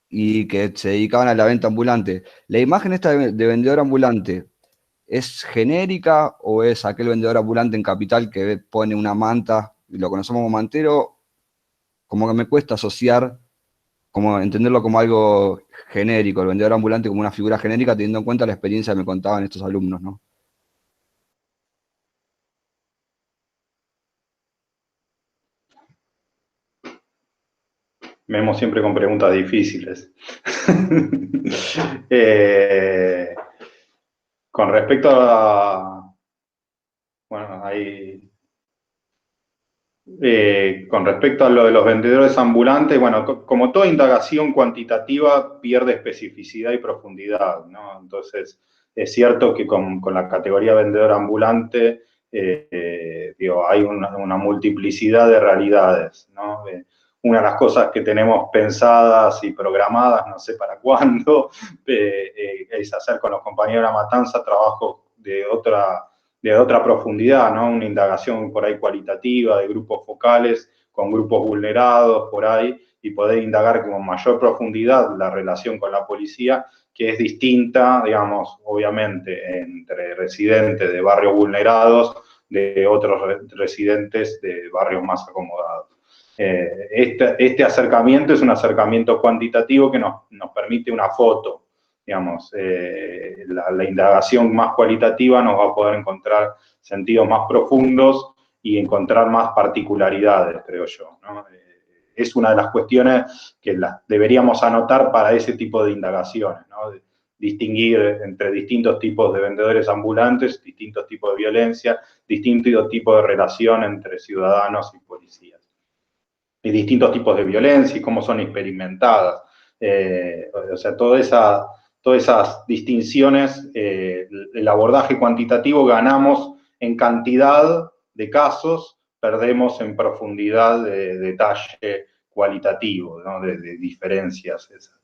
se dedicaban a la venta ambulante. ¿La imagen esta de vendedor ambulante es genérica o es aquel vendedor ambulante en Capital que pone una manta y lo conocemos como mantero? Como que me cuesta asociar, como entenderlo como algo genérico, el vendedor ambulante como una figura genérica, teniendo en cuenta la experiencia que me contaban estos alumnos, ¿no? Memo siempre con preguntas difíciles. Con respecto a... Bueno, ahí... con respecto a lo de los vendedores ambulantes, bueno, como toda indagación cuantitativa pierde especificidad y profundidad, ¿no? Entonces, es cierto que con la categoría vendedor ambulante, hay una multiplicidad de realidades, ¿no? Una de las cosas que tenemos pensadas y programadas, no sé para cuándo, es hacer con los compañeros de La Matanza trabajo de otra profundidad, ¿no? Una indagación por ahí cualitativa de grupos focales con grupos vulnerados por ahí, y poder indagar con mayor profundidad la relación con la policía, que es distinta, digamos, obviamente, entre residentes de barrios vulnerados de otros residentes de barrios más acomodados. Este acercamiento es un acercamiento cuantitativo que nos permite una foto, digamos. La indagación más cualitativa nos va a poder encontrar sentidos más profundos y encontrar más particularidades, creo yo, ¿no? Es una de las cuestiones que deberíamos anotar para ese tipo de indagaciones, ¿no? Distinguir entre distintos tipos de vendedores ambulantes, distintos tipos de violencia, distintos tipos de relación entre ciudadanos y policías, y distintos tipos de violencia y cómo son experimentadas. O sea, todas esas distinciones, el abordaje cuantitativo ganamos en cantidad de casos, perdemos en profundidad de detalle cualitativo, ¿no? de diferencias esas.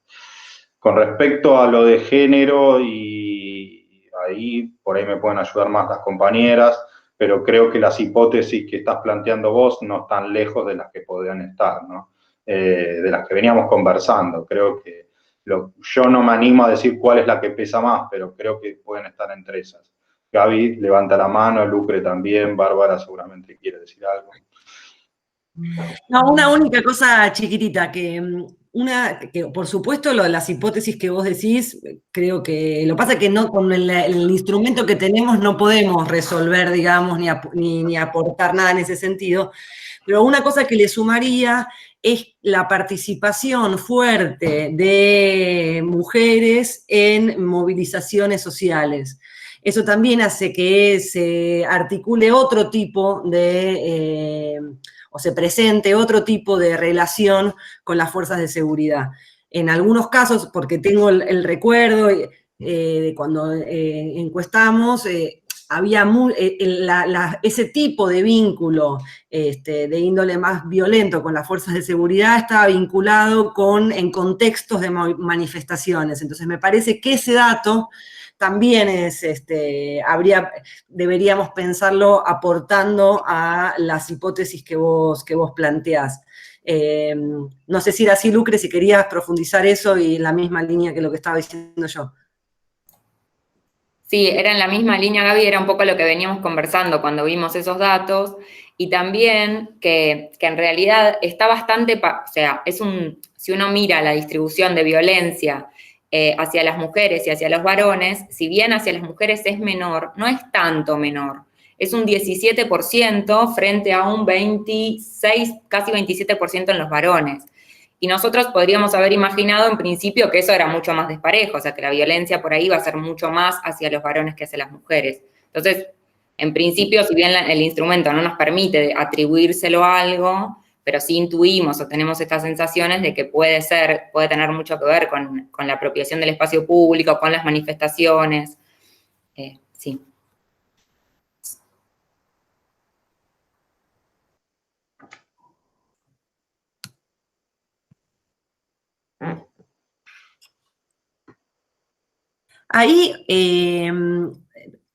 Con respecto a lo de género, y ahí por ahí me pueden ayudar más las compañeras, pero creo que las hipótesis que estás planteando vos no están lejos de las que podrían estar, ¿no? De las que veníamos conversando. Creo que yo no me animo a decir cuál es la que pesa más, pero creo que pueden estar entre esas. Gaby levanta la mano, Lucre también, Bárbara seguramente quiere decir algo. No, una única cosa chiquitita, que por supuesto las hipótesis que vos decís, creo que lo que pasa es que no, con el instrumento que tenemos no podemos resolver, digamos, ni aportar nada en ese sentido, pero una cosa que le sumaría es la participación fuerte de mujeres en movilizaciones sociales. Eso también hace que se articule otro tipo o se presente otro tipo de relación con las fuerzas de seguridad. En algunos casos, porque tengo el recuerdo de cuando encuestamos, había ese tipo de vínculo de índole más violento con las fuerzas de seguridad estaba vinculado en contextos de manifestaciones. Entonces me parece que ese dato también deberíamos pensarlo aportando a las hipótesis que vos planteás. No sé si era así, Lucre, si querías profundizar eso y en la misma línea que lo que estaba diciendo yo. Sí, era en la misma línea, Gaby, era un poco lo que veníamos conversando cuando vimos esos datos, y también que en realidad está bastante, o sea, si uno mira la distribución de violencia hacia las mujeres y hacia los varones, si bien hacia las mujeres es menor, no es tanto menor. Es un 17% frente a un 26, casi 27% en los varones. Y nosotros podríamos haber imaginado en principio que eso era mucho más desparejo, o sea, que la violencia por ahí va a ser mucho más hacia los varones que hacia las mujeres. Entonces, en principio, si bien el instrumento no nos permite atribuírselo a algo, pero sí intuimos o tenemos estas sensaciones de que puede tener mucho que ver con la apropiación del espacio público, con las manifestaciones. Sí. Ahí,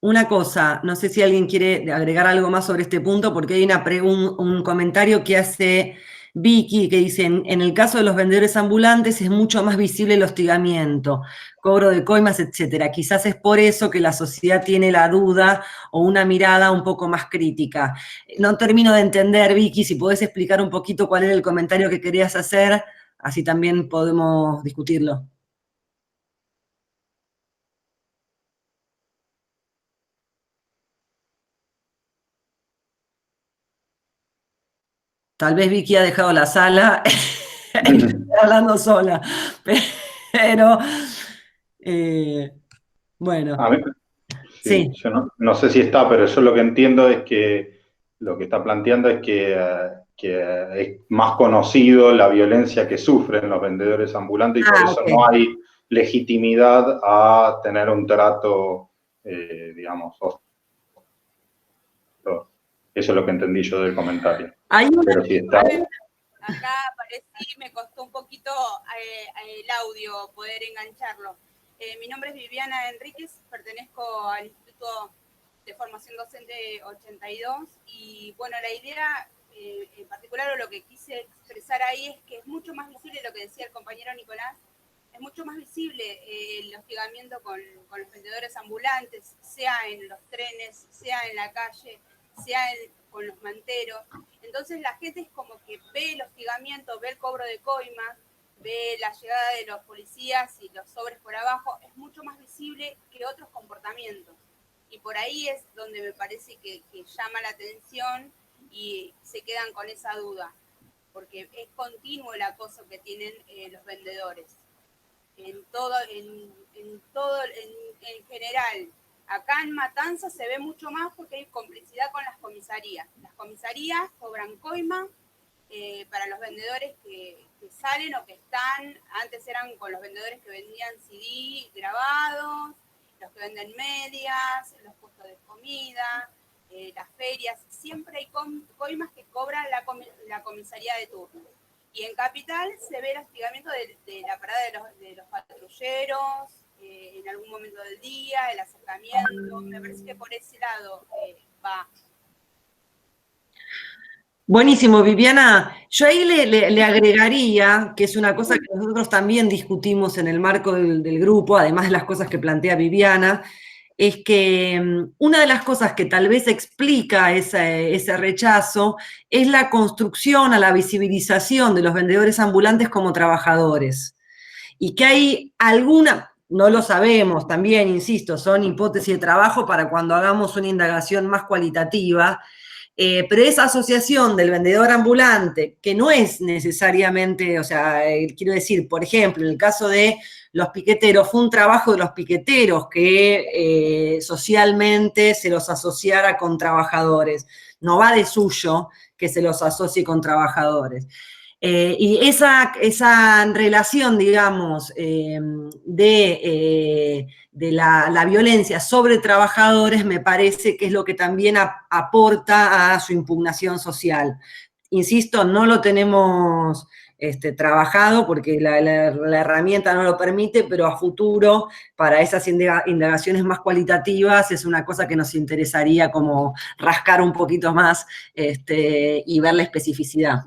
una cosa, no sé si alguien quiere agregar algo más sobre este punto, porque hay un comentario que hace Vicky, que dice, en el caso de los vendedores ambulantes es mucho más visible el hostigamiento, cobro de coimas, etcétera. Quizás es por eso que la sociedad tiene la duda o una mirada un poco más crítica. No termino de entender, Vicky, si podés explicar un poquito cuál era el comentario que querías hacer, así también podemos discutirlo. Tal vez Vicky ha dejado la sala y está hablando sola, pero bueno. A ver, Sí. yo no sé si está, pero yo lo que entiendo es que lo que está planteando es que es más conocido la violencia que sufren los vendedores ambulantes y por eso okay. no hay legitimidad a tener un trato, digamos, eso es lo que entendí yo del comentario. Pero si está... Acá aparecí, me costó un poquito el audio poder engancharlo. Mi nombre es Viviana Enríquez, pertenezco al Instituto de Formación Docente 82 y bueno, la idea en particular o lo que quise expresar ahí es que es mucho más visible lo que decía el compañero Nicolás, es mucho más visible el hostigamiento con los vendedores ambulantes, sea en los trenes, sea en la calle, sea con los manteros. Entonces la gente es como que ve el hostigamiento, ve el cobro de coimas, ve la llegada de los policías y los sobres por abajo, es mucho más visible que otros comportamientos. Y por ahí es donde me parece que llama la atención y se quedan con esa duda, porque es continuo el acoso que tienen los vendedores. En general. Acá en Matanza se ve mucho más porque hay complicidad con las comisarías. Las comisarías cobran coima para los vendedores que salen o que están. Antes eran con los vendedores que vendían CD grabados, los que venden medias, los puestos de comida, las ferias. Siempre hay coimas que cobra la comisaría de turno. Y en Capital se ve el hostigamiento de la parada de los patrulleros, en algún momento del día, el acercamiento. Me parece que por ese lado va. Buenísimo, Viviana. Yo ahí le agregaría, que es una cosa que nosotros también discutimos en el marco del grupo, además de las cosas que plantea Viviana, es que una de las cosas que tal vez explica ese rechazo es la construcción a la visibilización de los vendedores ambulantes como trabajadores. Y que hay alguna, no lo sabemos, también, insisto, son hipótesis de trabajo para cuando hagamos una indagación más cualitativa, pero esa asociación del vendedor ambulante, que no es necesariamente, o sea, quiero decir, por ejemplo, en el caso de los piqueteros, fue un trabajo de los piqueteros que socialmente se los asociara con trabajadores. No va de suyo que se los asocie con trabajadores. Y esa relación, digamos, de la violencia sobre trabajadores me parece que es lo que también aporta a su impugnación social. Insisto, no lo tenemos trabajado porque la herramienta no lo permite, pero a futuro, para esas indagaciones más cualitativas, es una cosa que nos interesaría como rascar un poquito más y ver la especificidad.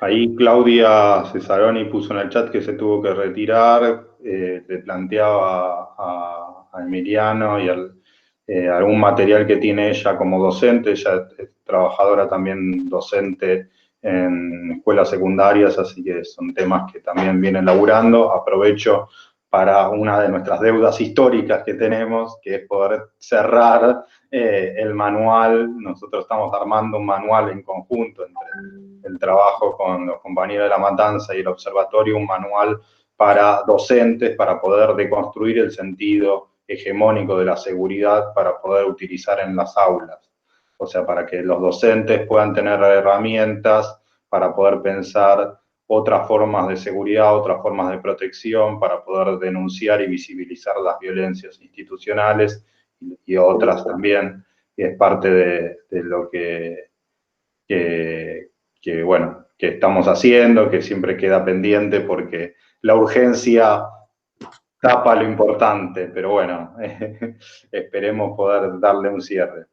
Ahí Claudia Cesaroni puso en el chat que se tuvo que retirar, le planteaba a Emiliano y algún material que tiene ella como docente. Ella es trabajadora también docente en escuelas secundarias, así que son temas que también vienen laburando. Aprovecho para una de nuestras deudas históricas que tenemos, que es poder cerrar el manual. Nosotros estamos armando un manual en conjunto entre el trabajo con los compañeros de La Matanza y el observatorio, un manual para docentes, para poder deconstruir el sentido hegemónico de la seguridad para poder utilizar en las aulas. O sea, para que los docentes puedan tener herramientas para poder pensar otras formas de seguridad, otras formas de protección, para poder denunciar y visibilizar las violencias institucionales y otras también. Y es parte de lo que bueno, que estamos haciendo, que siempre queda pendiente porque la urgencia tapa lo importante, pero bueno, esperemos poder darle un cierre.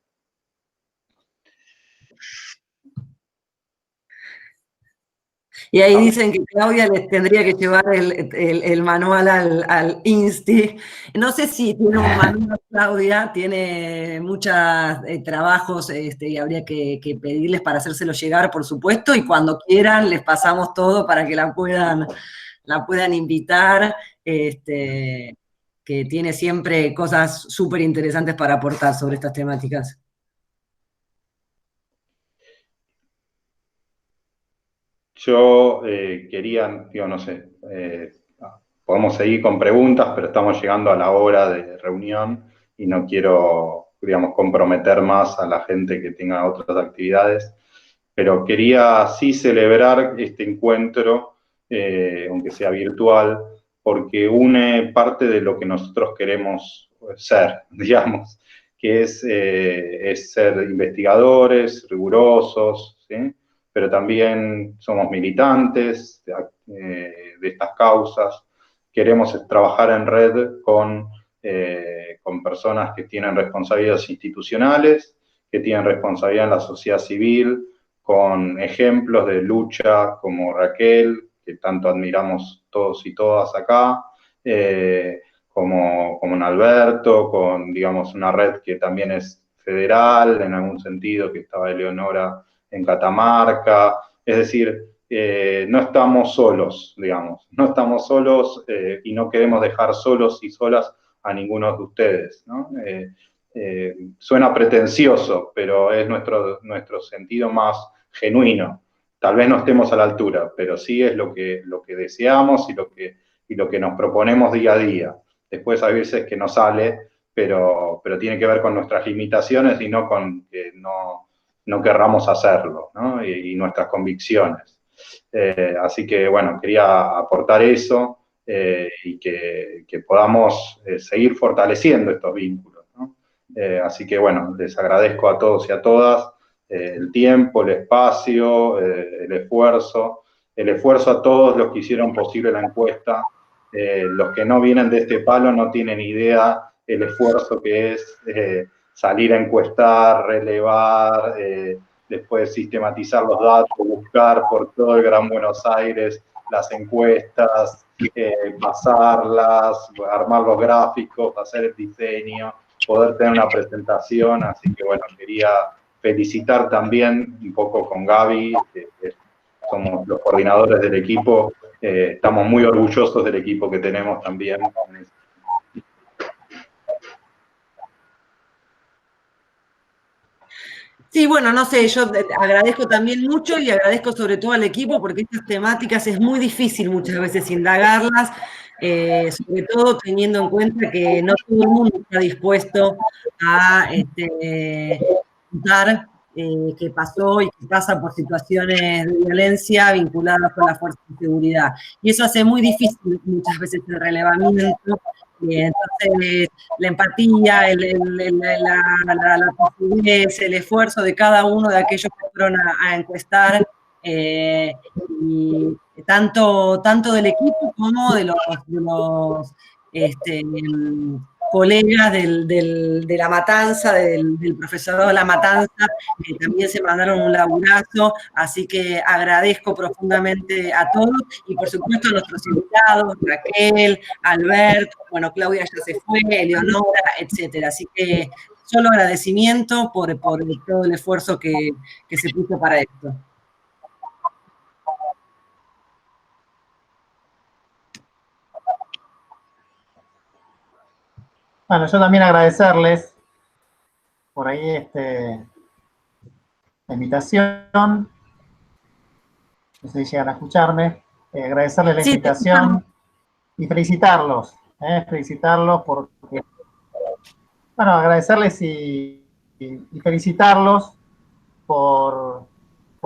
Y ahí dicen que Claudia les tendría que llevar el manual al INSTI. No sé si tiene un manual, Claudia, tiene muchos trabajos y habría que pedirles para hacérselo llegar, por supuesto, y cuando quieran les pasamos todo para que la puedan invitar, que tiene siempre cosas súper interesantes para aportar sobre estas temáticas. Yo quería, digo, no sé, podemos seguir con preguntas, pero estamos llegando a la hora de reunión y no quiero, digamos, comprometer más a la gente que tenga otras actividades, pero quería sí celebrar este encuentro, aunque sea virtual, porque une parte de lo que nosotros queremos ser, digamos, que es ser investigadores, rigurosos, ¿sí? Pero también somos militantes de estas causas. Queremos trabajar en red con personas que tienen responsabilidades institucionales, que tienen responsabilidad en la sociedad civil, con ejemplos de lucha como Raquel, que tanto admiramos todos y todas acá, como en Alberto, con, digamos, una red que también es federal, en algún sentido, que estaba Eleonora en Catamarca. Es decir, no estamos solos, digamos, no estamos solos y no queremos dejar solos y solas a ninguno de ustedes, ¿no? Suena pretencioso, pero es nuestro sentido más genuino. Tal vez no estemos a la altura, pero sí es lo que deseamos y lo que nos proponemos día a día. Después hay veces que no sale, pero tiene que ver con nuestras limitaciones y no con que no querramos hacerlo, ¿no? Y nuestras convicciones. Así que, bueno, quería aportar eso y que podamos seguir fortaleciendo estos vínculos, ¿no? Así que, bueno, les agradezco a todos y a todas el tiempo, el espacio, el esfuerzo a todos los que hicieron posible la encuesta. Los que no vienen de este palo no tienen idea el esfuerzo que es salir a encuestar, relevar, después sistematizar los datos, buscar por todo el Gran Buenos Aires las encuestas, pasarlas, armar los gráficos, hacer el diseño, poder tener una presentación. Así que bueno, quería felicitar también un poco con Gaby, que somos los coordinadores del equipo, estamos muy orgullosos del equipo que tenemos también. Sí, bueno, no sé, yo agradezco también mucho y agradezco sobre todo al equipo porque estas temáticas es muy difícil muchas veces indagarlas, sobre todo teniendo en cuenta que no todo el mundo está dispuesto a contar que pasó y que pasa por situaciones de violencia vinculadas con la fuerza de seguridad. Y eso hace muy difícil muchas veces el relevamiento. Entonces, la empatía, la posibilidad, el esfuerzo de cada uno de aquellos que fueron a encuestar, y tanto del equipo como de los colegas de La Matanza, del profesorado de La Matanza, que también se mandaron un laburazo, así que agradezco profundamente a todos, y por supuesto a nuestros invitados, Raquel, Alberto, bueno, Claudia ya se fue, Eleonora, etcétera, así que solo agradecimiento por todo el esfuerzo que se puso para esto. Bueno, yo también agradecerles por ahí la invitación. No sé si llegan a escucharme. Agradecerles la invitación y felicitarlos. Felicitarlos porque, bueno, agradecerles y felicitarlos por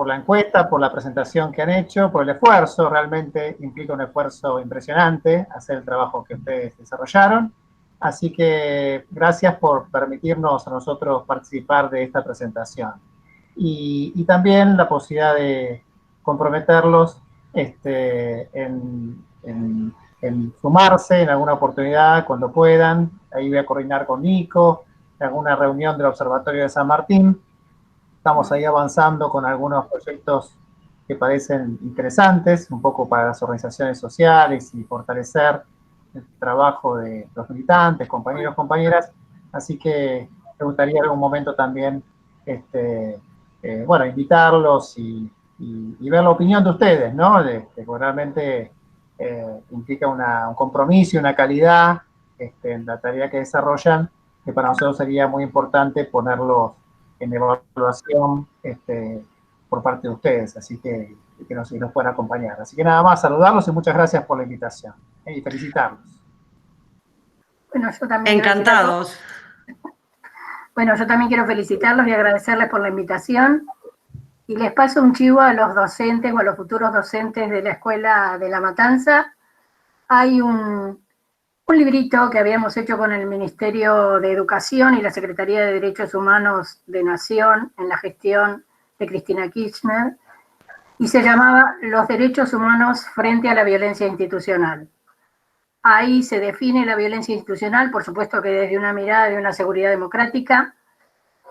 la encuesta, por la presentación que han hecho, por el esfuerzo. Realmente implica un esfuerzo impresionante hacer el trabajo que ustedes desarrollaron. Así que gracias por permitirnos a nosotros participar de esta presentación. Y también la posibilidad de comprometerlos en sumarse en alguna oportunidad cuando puedan. Ahí voy a coordinar con Nico, en alguna reunión del Observatorio de San Martín. Estamos ahí avanzando con algunos proyectos que parecen interesantes, un poco para las organizaciones sociales y fortalecer el trabajo de los militantes, compañeros, compañeras. Así que me gustaría en algún momento también bueno, invitarlos y ver la opinión de ustedes, ¿no? Que realmente implica un compromiso y una calidad en la tarea que desarrollan, que para nosotros sería muy importante ponerlos en evaluación por parte de ustedes, así que nos puedan acompañar. Así que nada más, saludarlos y muchas gracias por la invitación y felicitarlos. Bueno, yo también encantados. Bueno, yo también quiero felicitarlos y agradecerles por la invitación. Y les paso un chivo a los docentes o a los futuros docentes de la Escuela de La Matanza. Hay un librito que habíamos hecho con el Ministerio de Educación y la Secretaría de Derechos Humanos de Nación en la gestión de Cristina Kirchner, y se llamaba Los Derechos Humanos frente a la Violencia Institucional. Ahí se define la violencia institucional, por supuesto que desde una mirada de una seguridad democrática,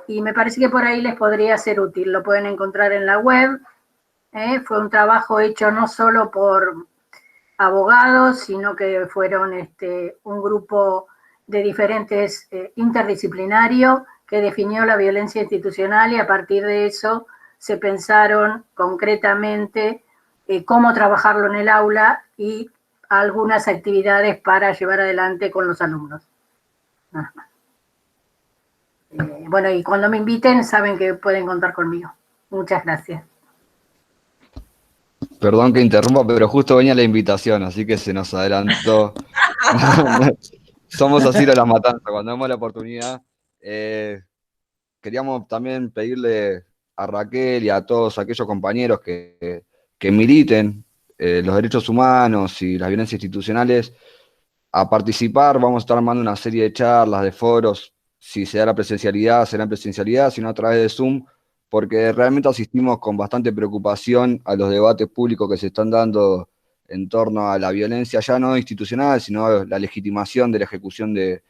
y me parece que por ahí les podría ser útil. Lo pueden encontrar en la web. Fue un trabajo hecho no solo por abogados, sino que fueron un grupo de diferentes interdisciplinario que definió la violencia institucional, y a partir de eso se pensaron concretamente cómo trabajarlo en el aula y algunas actividades para llevar adelante con los alumnos. Bueno, y cuando me inviten saben que pueden contar conmigo. Muchas gracias. Perdón que interrumpa, pero justo venía la invitación, así que se nos adelantó. Somos así de La Matanza, cuando vemos la oportunidad. Queríamos también pedirle a Raquel y a todos aquellos compañeros que militen los derechos humanos y las violencias institucionales a participar. Vamos a estar armando una serie de charlas, de foros. Si se da la presencialidad, será en presencialidad, si no a través de Zoom, porque realmente asistimos con bastante preocupación a los debates públicos que se están dando en torno a la violencia, ya no institucional, sino la legitimación de la ejecución de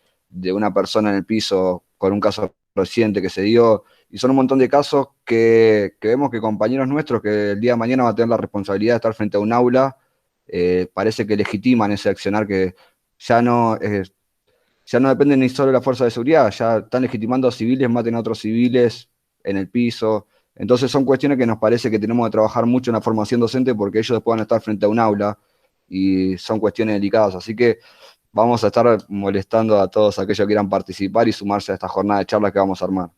una persona en el piso, con un caso reciente que se dio, Y son un montón de casos que vemos que compañeros nuestros que el día de mañana van a tener la responsabilidad de estar frente a un aula, parece que legitiman ese accionar que ya no depende ni solo de la fuerza de seguridad, ya están legitimando a civiles, maten a otros civiles en el piso. Entonces son cuestiones que nos parece que tenemos que trabajar mucho en la formación docente porque ellos puedan estar frente a un aula y son cuestiones delicadas. Así que vamos a estar molestando a todos aquellos que quieran participar y sumarse a esta jornada de charlas que vamos a armar.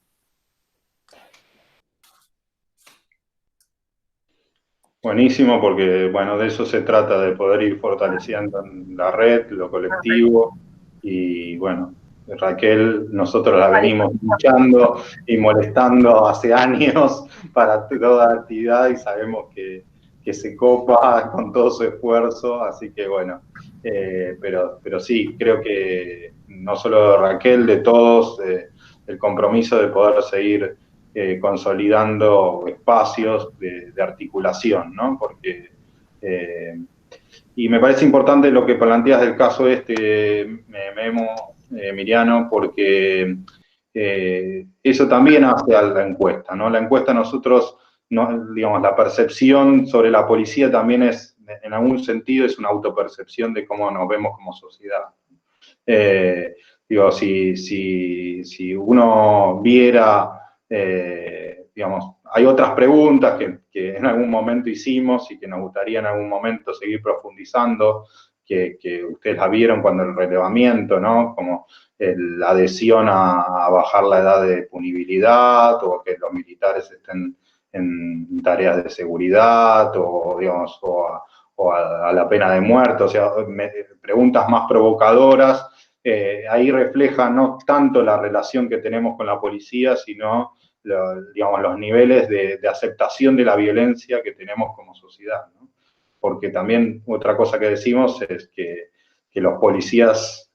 Buenísimo, porque bueno, de eso se trata, de poder ir fortaleciendo la red, lo colectivo, y bueno, Raquel, nosotros la venimos luchando y molestando hace años para toda actividad y sabemos que se copa con todo su esfuerzo, así que bueno, pero sí, creo que no solo de Raquel, de todos, el compromiso de poder seguir consolidando espacios de articulación, ¿no? Porque, y me parece importante lo que planteas del caso Memo, Emiliano, porque eso también hace a la encuesta, ¿no? La encuesta nosotros, no, digamos, la percepción sobre la policía también es, en algún sentido, es una autopercepción de cómo nos vemos como sociedad. Digo, si uno viera, digamos, hay otras preguntas que en algún momento hicimos y que nos gustaría en algún momento seguir profundizando, que ustedes la vieron cuando el relevamiento, ¿no? Como la adhesión a bajar la edad de punibilidad o que los militares estén en tareas de seguridad o, digamos, o a la pena de muerte, o sea, preguntas más provocadoras. Ahí refleja no tanto la relación que tenemos con la policía, sino digamos, los niveles de aceptación de la violencia que tenemos como sociedad, ¿no? Porque también otra cosa que decimos es que los policías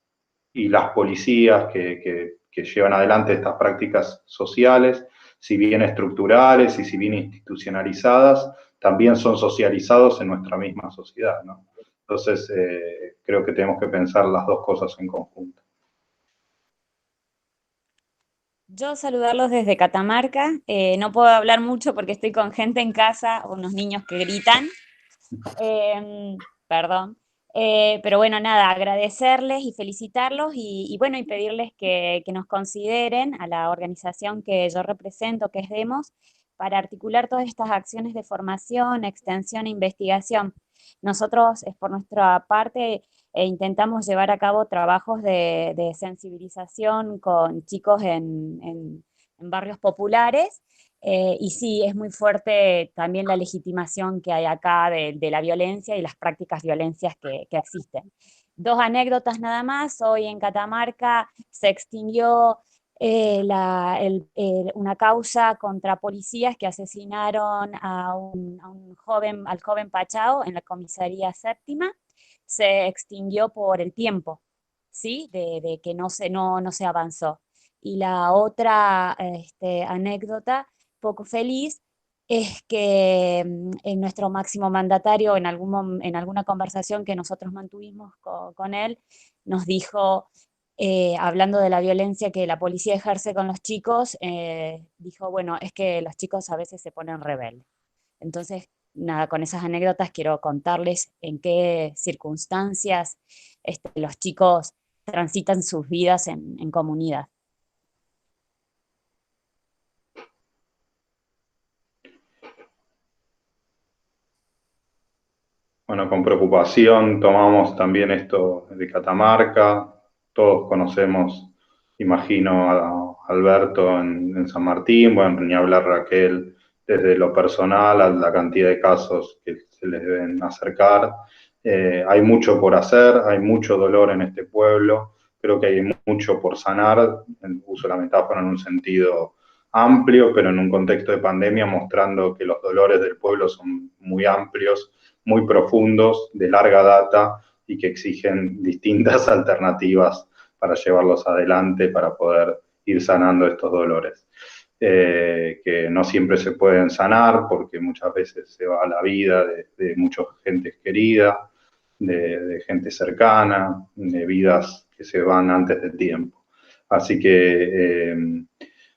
y las policías que llevan adelante estas prácticas sociales, si bien estructurales y si bien institucionalizadas, también son socializados en nuestra misma sociedad, ¿no? Entonces, creo que tenemos que pensar las dos cosas en conjunto. Yo saludarlos desde Catamarca. No puedo hablar mucho porque estoy con gente en casa, unos niños que gritan. Perdón. Pero bueno, nada, agradecerles y felicitarlos y bueno, y pedirles que nos consideren a la organización que yo represento, que es Demos, para articular todas estas acciones de formación, extensión e investigación. Nosotros, por nuestra parte, intentamos llevar a cabo trabajos de sensibilización con chicos en barrios populares, y sí, es muy fuerte también la legitimación que hay acá de la violencia y las prácticas violencias que existen. Dos anécdotas nada más. Hoy en Catamarca se extinguió una causa contra policías que asesinaron al joven Pachao en la comisaría séptima. Se extinguió por el tiempo, ¿sí? De que no se avanzó. Y la otra anécdota poco feliz es que en nuestro máximo mandatario, en alguna conversación que nosotros mantuvimos con él, nos dijo, hablando de la violencia que la policía ejerce con los chicos, dijo, bueno, es que los chicos a veces se ponen rebeldes. Entonces, nada, con esas anécdotas quiero contarles en qué circunstancias los chicos transitan sus vidas en comunidad. Bueno, con preocupación tomamos también esto de Catamarca. Todos conocemos, imagino, a Alberto en San Martín, bueno, ni hablar Raquel, desde lo personal a la cantidad de casos que se les deben acercar. Hay mucho por hacer, hay mucho dolor en este pueblo, creo que hay mucho por sanar, uso la metáfora en un sentido amplio, pero en un contexto de pandemia mostrando que los dolores del pueblo son muy amplios, muy profundos, de larga data y que exigen distintas alternativas para llevarlos adelante, para poder ir sanando estos dolores. Que no siempre se pueden sanar porque muchas veces se va la vida de mucha gente querida, de gente cercana, de vidas que se van antes de tiempo. Así que,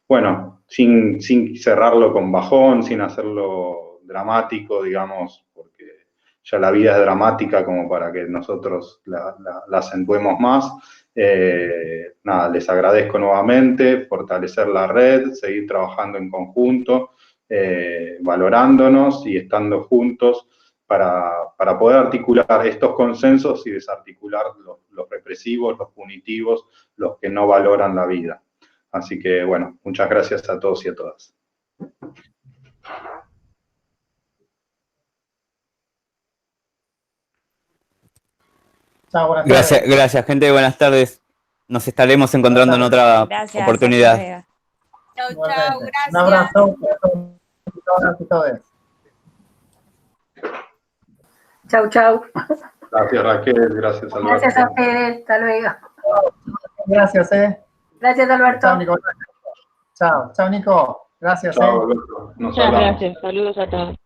bueno, sin cerrarlo con bajón, sin hacerlo dramático, digamos, porque ya la vida es dramática como para que nosotros la acentuemos más. Nada, les agradezco nuevamente, fortalecer la red, seguir trabajando en conjunto, valorándonos y estando juntos para poder articular estos consensos y desarticular los represivos, los punitivos, los que no valoran la vida. Así que, bueno, muchas gracias a todos y a todas. Chao, buenas tardes. Gracias, gente. Buenas tardes. Nos estaremos encontrando en otra oportunidad. Chau, chau, gracias. Un abrazo para todos. Chau, chau. Gracias, Raquel. Gracias, Alberto. Gracias a ustedes. Hasta luego. Gracias, Gracias, Alberto. Chao, Nico. Chao, Nico. Gracias, Chao, Alberto. Nos Muchas hablamos. gracias. Saludos a todos.